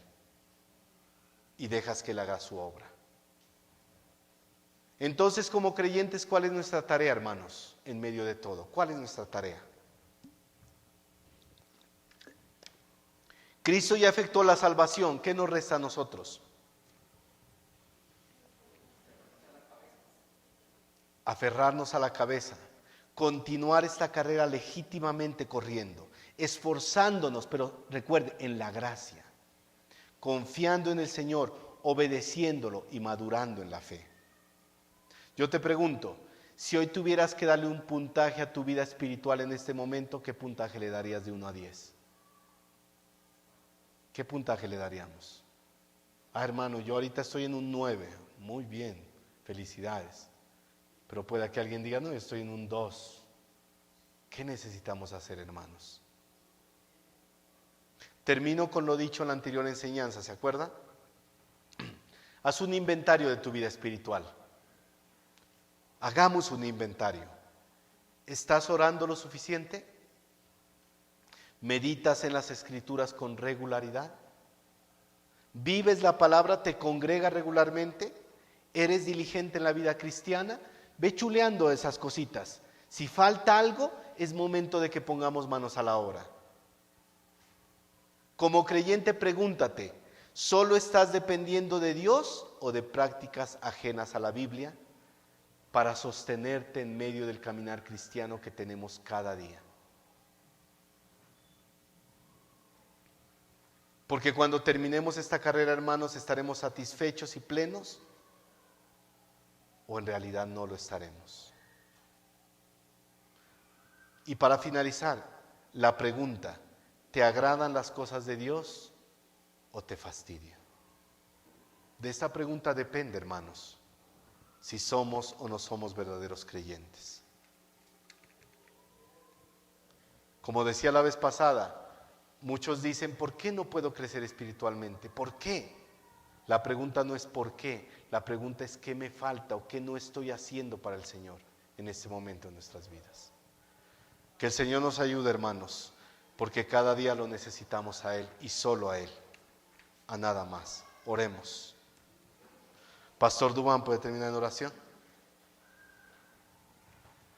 y dejas que Él haga su obra. Entonces, como creyentes, ¿cuál es nuestra tarea, hermanos? En medio de todo, ¿cuál es nuestra tarea? Cristo ya efectuó la salvación, ¿qué nos resta a nosotros? Aferrarnos a la cabeza, continuar esta carrera legítimamente corriendo, esforzándonos, pero recuerde, en la gracia, confiando en el Señor, obedeciéndolo y madurando en la fe. Yo te pregunto, si hoy tuvieras que darle un puntaje a tu vida espiritual en este momento, ¿qué puntaje le darías de 1 a 10? ¿Qué puntaje le daríamos? Hermano, yo ahorita estoy en un 9, muy bien, felicidades. Pero puede que alguien diga, no, yo estoy en un 2. ¿Qué necesitamos hacer, hermanos? Termino con lo dicho en la anterior enseñanza, ¿se acuerda? Haz un inventario de tu vida espiritual. Hagamos un inventario. ¿Estás orando lo suficiente? ¿Meditas en las Escrituras con regularidad? ¿Vives la palabra? ¿Te congregas regularmente? ¿Eres diligente en la vida cristiana? Ve chuleando esas cositas. Si falta algo, es momento de que pongamos manos a la obra. Como creyente, pregúntate, ¿solo estás dependiendo de Dios o de prácticas ajenas a la Biblia para sostenerte en medio del caminar cristiano que tenemos cada día? Porque cuando terminemos esta carrera, hermanos, ¿estaremos satisfechos y plenos? ¿O en realidad no lo estaremos? Y para finalizar, la pregunta, ¿te agradan las cosas de Dios o te fastidia? De esta pregunta depende, hermanos, si somos o no somos verdaderos creyentes. Como decía la vez pasada, muchos dicen, ¿por qué no puedo crecer espiritualmente? ¿Por qué? La pregunta no es por qué, la pregunta es qué me falta o qué no estoy haciendo para el Señor en este momento en nuestras vidas. Que el Señor nos ayude, hermanos, porque cada día lo necesitamos a Él y solo a Él, a nada más. Oremos. Pastor Dubán, ¿puede terminar en oración?